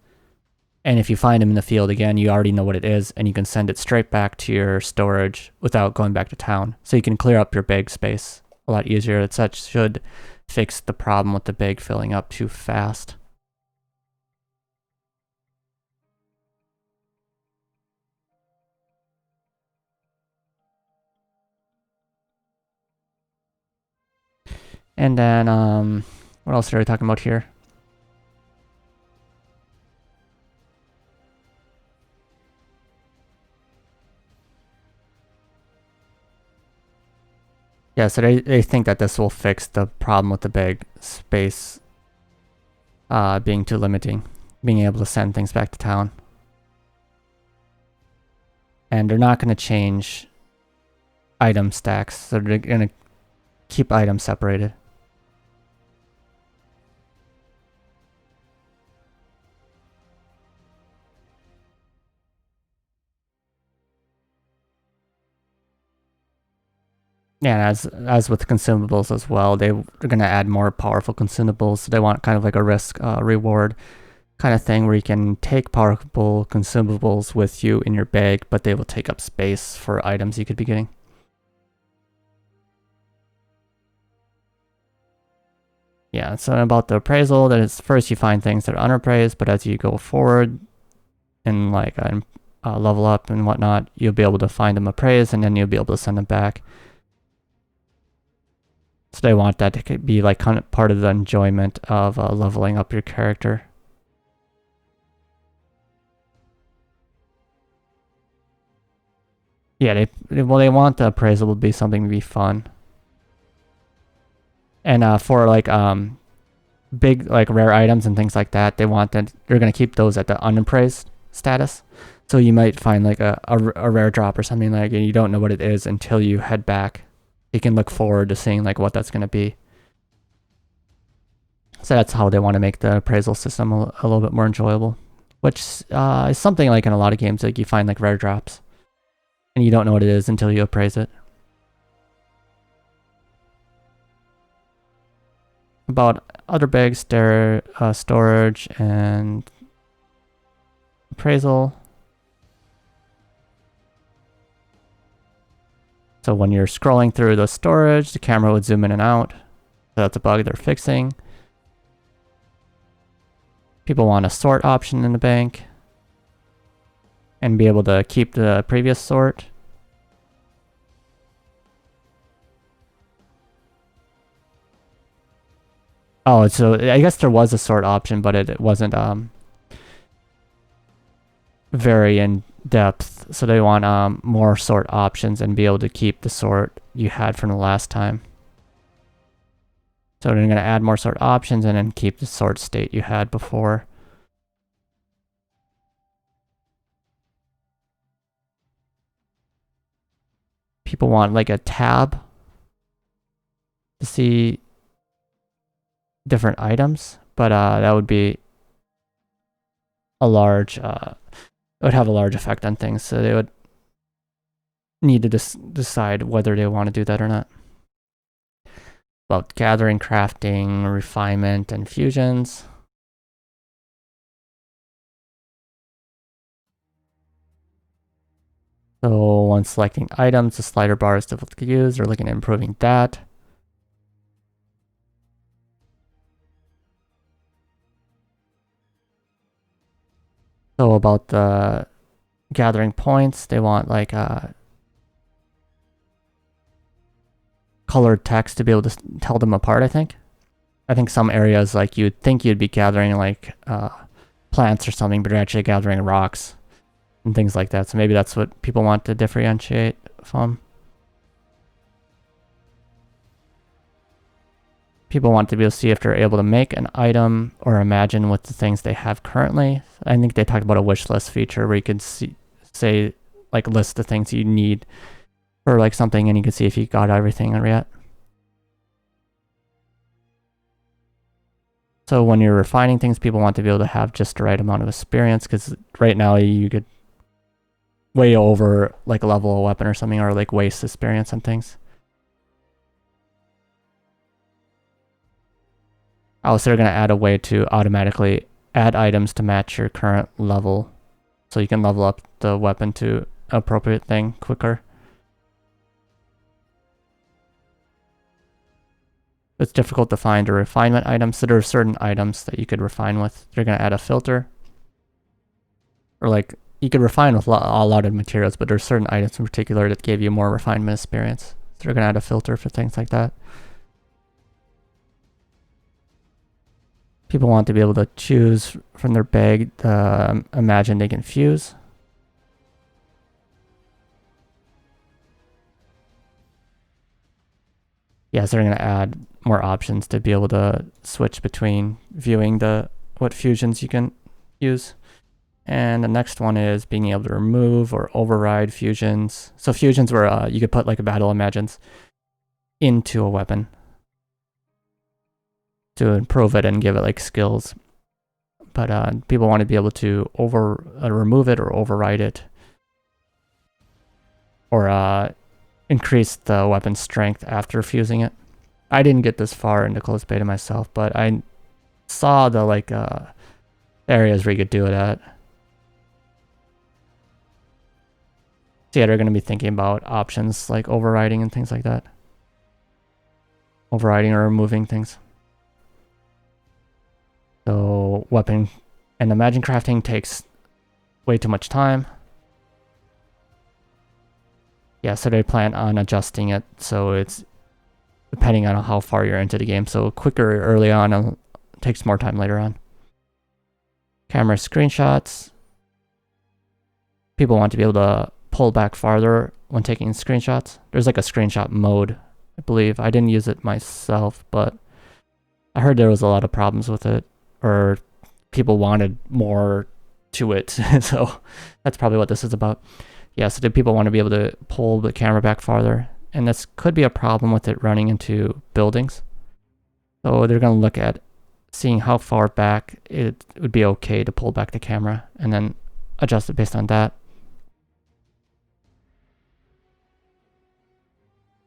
And if you find them in the field again, you already know what it is, and you can send it straight back to your storage without going back to town. So you can clear up your bag space a lot easier. That should fix the problem with the bag filling up too fast. And then, what else are we talking about here? Yeah, so they think that this will fix the problem with the bag space being too limiting, being able to send things back to town. And they're not going to change item stacks, so they're going to keep items separated. Yeah, and as with consumables as well, they're going to add more powerful consumables. So they want kind of like a risk reward kind of thing where you can take powerful consumables with you in your bag, but they will take up space for items you could be getting. Yeah, so about the appraisal, that is first you find things that are unappraised, but as you go forward and like level up and whatnot, you'll be able to find them appraised, and then you'll be able to send them back. So they want that to be like kind of part of the enjoyment of leveling up your character. Yeah, they want the appraisal to be something to be fun. And for like big like rare items and things like that, they want that they're gonna keep those at the unappraised status. So you might find like a rare drop or something like, and you don't know what it is until you head back. You can look forward to seeing like what that's gonna be. So that's how they want to make the appraisal system a little bit more enjoyable, which is something like in a lot of games, like you find like rare drops and you don't know what it is until you appraise it. About other bags, storage and appraisal. So when you're scrolling through the storage, the camera would zoom in and out. So that's a bug they're fixing. People want a sort option in the bank and be able to keep the previous sort. Oh, so I guess there was a sort option, but it wasn't very in depth. So they want more sort options and be able to keep the sort you had from the last time. So they're going to add more sort options and then keep the sort state you had before. People want like a tab to see different items, but that would be a large, it would have a large effect on things. So they would need to decide whether they want to do that or not. About gathering, crafting, refinement, and fusions. So when selecting items, the slider bar is difficult to use. They're looking at improving that. So about the gathering points, they want like colored text to be able to tell them apart, I think. I think some areas like you'd think you'd be gathering like plants or something, but you're actually gathering rocks and things like that. So maybe that's what people want to differentiate from. People want to be able to see if they're able to make an item or imagine with the things they have currently. I think they talked about a wish list feature where you could say like list the things you need for like something and you can see if you got everything yet. So when you're refining things, people want to be able to have just the right amount of experience, because right now you could way over like level a weapon or something, or like waste experience on things. Also, they're going to add a way to automatically add items to match your current level, so you can level up the weapon to an appropriate thing quicker. It's difficult to find a refinement item, so there are certain items that you could refine with. They're going to add a filter. Or like, you could refine with a lot of materials, but there's certain items in particular that gave you more refinement experience. So they're going to add a filter for things like that. People want to be able to choose from their bag the imagine they can fuse. Yes, they're going to add more options to be able to switch between viewing what fusions you can use. And the next one is being able to remove or override fusions. So fusions where you could put like a battle imagines into a weapon to improve it and give it like skills. But people want to be able to remove it or override it, or increase the weapon's strength after fusing it. I didn't get this far into closed beta myself, but I saw the like areas where you could do it at. So yeah, they're going to be thinking about options like overriding and things like that. Overriding or removing things. So weapon and imagine crafting takes way too much time. Yeah, so they plan on adjusting it so it's depending on how far you're into the game. So quicker early on, takes more time later on. Camera screenshots. People want to be able to pull back farther when taking screenshots. There's like a screenshot mode, I believe. I didn't use it myself, but I heard there was a lot of problems with it, or people wanted more to it. So that's probably what this is about. Yeah, so do people want to be able to pull the camera back farther? And this could be a problem with it running into buildings. So they're going to look at seeing how far back it would be okay to pull back the camera and then adjust it based on that.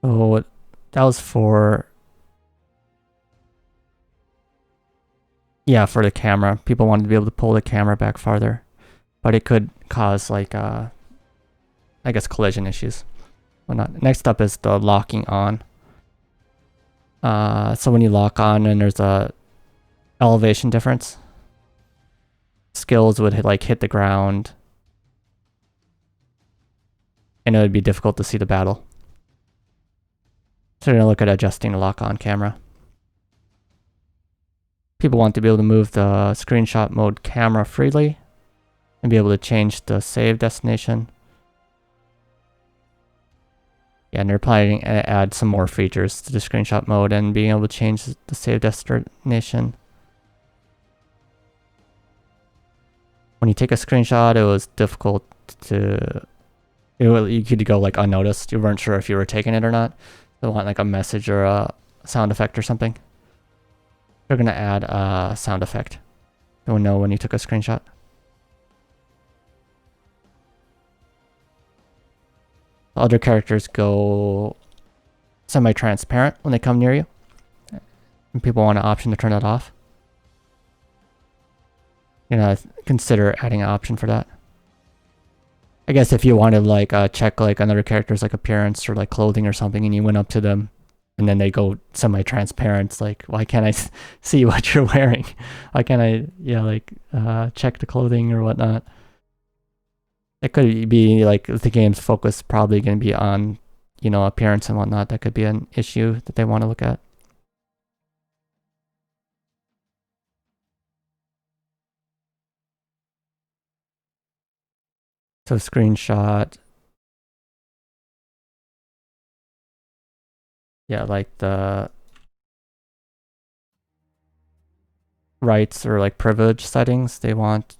So that was for the camera. People wanted to be able to pull the camera back farther, but it could cause like I guess collision issues. Well, not. Next up is the locking on. So when you lock on and there's a elevation difference, skills would hit the ground, and it would be difficult to see the battle. So we're gonna look at adjusting the lock on camera. People want to be able to move the screenshot mode camera freely and be able to change the save destination. Yeah, and they're planning to add some more features to the screenshot mode and being able to change the save destination. When you take a screenshot, it was difficult to... you could go like unnoticed. You weren't sure if you were taking it or not. They want like a message or a sound effect or something. They're going to add a sound effect. You'll know when you took a screenshot. Other characters go semi-transparent when they come near you. And people want an option to turn that off. You know, consider adding an option for that. I guess if you wanted like check like another character's like appearance or like clothing or something, and you went up to them and then they go semi-transparent, it's like, why can't I see what you're wearing? Why can't I check the clothing or whatnot? It could be like the game's focus probably going to be on, you know, appearance and whatnot. That could be an issue that they want to look at. So screenshot. Yeah, like the rights or like privilege settings, they want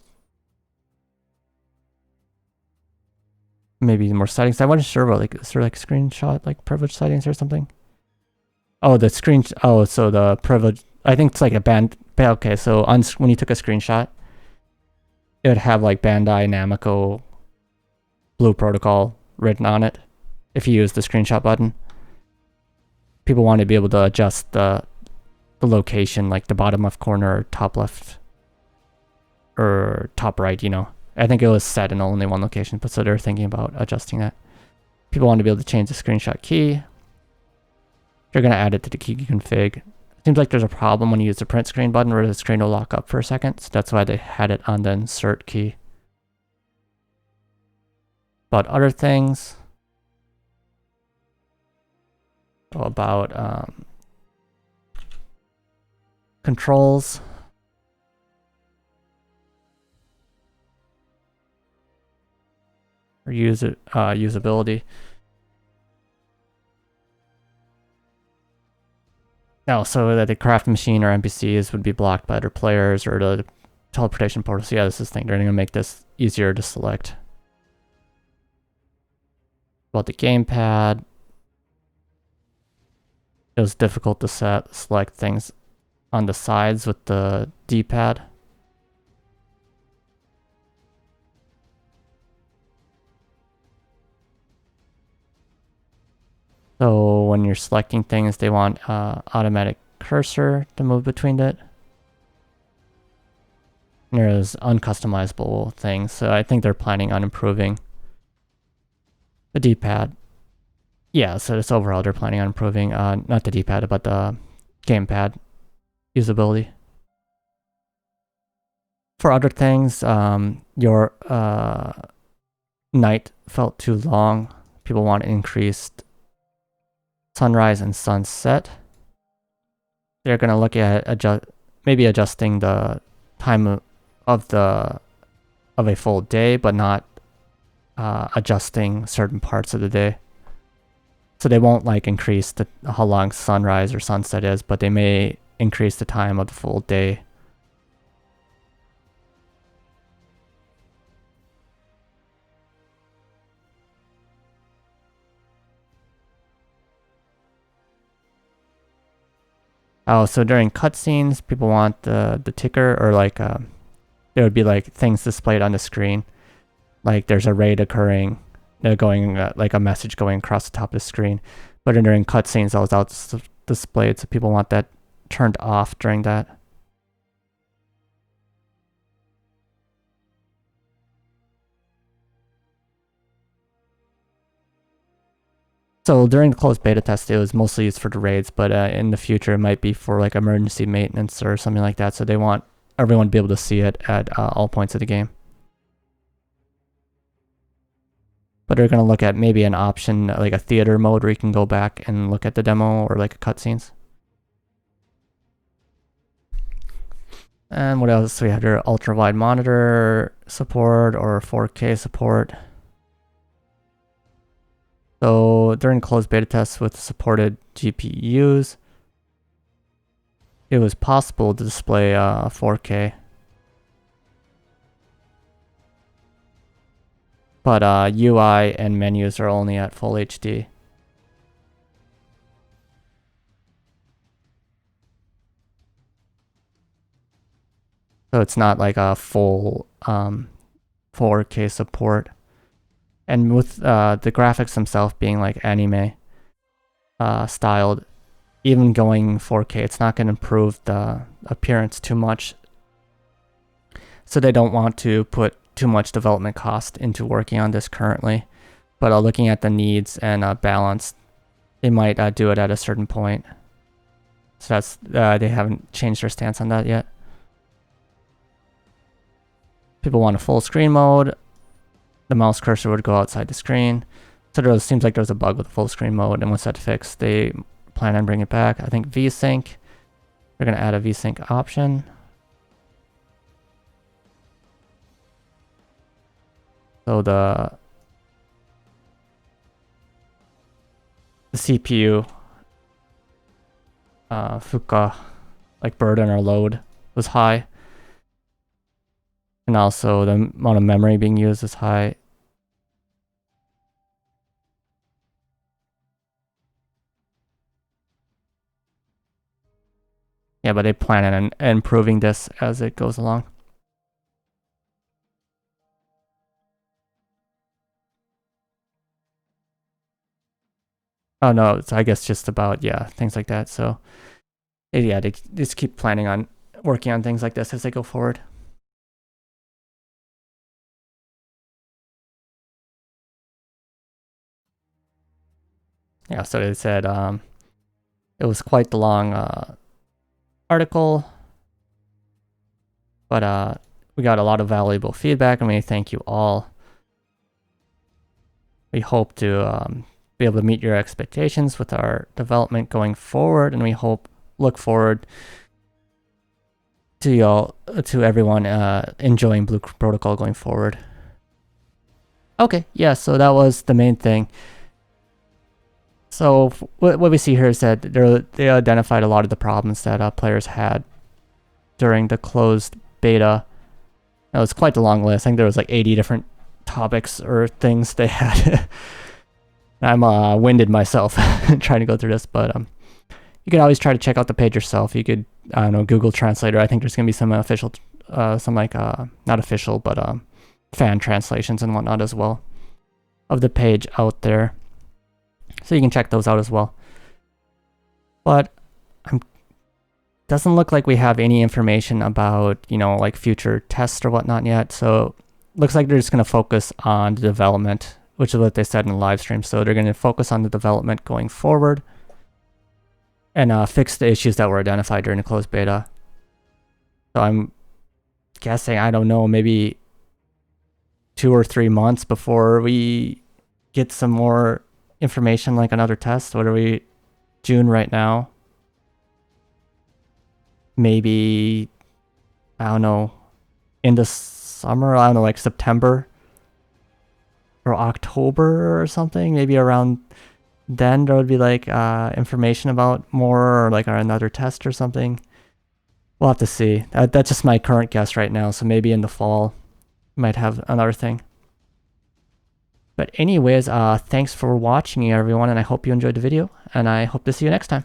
maybe more settings. I wasn't sure about like, is there like screenshot like privilege settings or something? Oh, the screen. Oh, so the privilege. I think it's like a band. Okay, so when you took a screenshot, it would have like Bandai Namco Blue Protocol written on it. If you use the screenshot button, people want to be able to adjust the location, like the bottom left corner, or top left, or top right. You know, I think it was set in only one location, but so they're thinking about adjusting that. People want to be able to change the screenshot key. They're going to add it to the key config. It seems like there's a problem when you use the print screen button where the screen will lock up for a second. So that's why they had it on the insert key. But other things about controls. Or usability. No, so that the craft machine or NPCs would be blocked by other players or the teleportation portal. So yeah, this is the thing. They're going to make this easier to select. About the gamepad, it was difficult to select things on the sides with the D-pad. So when you're selecting things, they want automatic cursor to move between it. And there's uncustomizable things, so I think they're planning on improving the D-pad. Yeah, so it's overall they're planning on improving, not the D-pad, but the gamepad usability. For other things, your night felt too long. People want increased sunrise and sunset. They're going to look at maybe adjusting the time of a full day, but not adjusting certain parts of the day. So they won't like increase how long sunrise or sunset is, but they may increase the time of the full day. Oh, so during cutscenes, people want the ticker, or like there would be like things displayed on the screen, like there's a raid occurring, going like a message going across the top of the screen. But during cutscenes, that was displayed, so people want that turned off during that. So during the closed beta test, it was mostly used for the raids, but in the future, it might be for like emergency maintenance or something like that. So they want everyone to be able to see it at all points of the game. But they're going to look at maybe an option, like a theater mode, where you can go back and look at the demo or like cutscenes. And what else? We have your ultra wide monitor support or 4K support. So during closed beta tests with supported GPUs, it was possible to display 4K. But UI and menus are only at full HD. So it's not like a full 4K support. And with the graphics themselves being like anime styled, even going 4K, it's not going to improve the appearance too much. So they don't want to put too much development cost into working on this currently. But looking at the needs and balance, they might do it at a certain point. So that's they haven't changed their stance on that yet. People want a full screen mode. The mouse cursor would go outside the screen. So there seems like there's a bug with full screen mode, and once that's fixed, they plan on bringing it back. I think VSync, they're going to add a VSync option. So the CPU Fuka, like burden or load, was high. And also the amount of memory being used is high. Yeah, but they plan on improving this as it goes along. Oh no, it's I guess just about, yeah, things like that. So yeah, they just keep planning on working on things like this as they go forward. Yeah, so they said it was quite the long article, but we got a lot of valuable feedback, and we thank you all. We hope to be able to meet your expectations with our development going forward, and we look forward to everyone enjoying Blue Protocol going forward. Okay, yeah, so that was the main thing. So what we see here is that they identified a lot of the problems that players had during the closed beta. It was quite a long list. I think there was like 80 different topics or things they had. I'm winded myself trying to go through this, but you can always try to check out the page yourself. You could, I don't know, Google Translator. I think there's gonna be some official, some like not official, but fan translations and whatnot as well of the page out there. So you can check those out as well. But doesn't look like we have any information about, like future tests or whatnot yet. So looks like they're just going to focus on the development, which is what they said in the live stream. So they're going to focus on the development going forward and fix the issues that were identified during the closed beta. So I'm guessing, I don't know, maybe 2 or 3 months before we get some more information, like another test. What are we, June right now? Maybe, I don't know, in the summer, I don't know, like September or October or something. Maybe around then there would be like information about more, or like another test or something. We'll have to see. That's just my current guess right now. So maybe in the fall, we might have another thing. But anyways, thanks for watching, everyone, and I hope you enjoyed the video, and I hope to see you next time.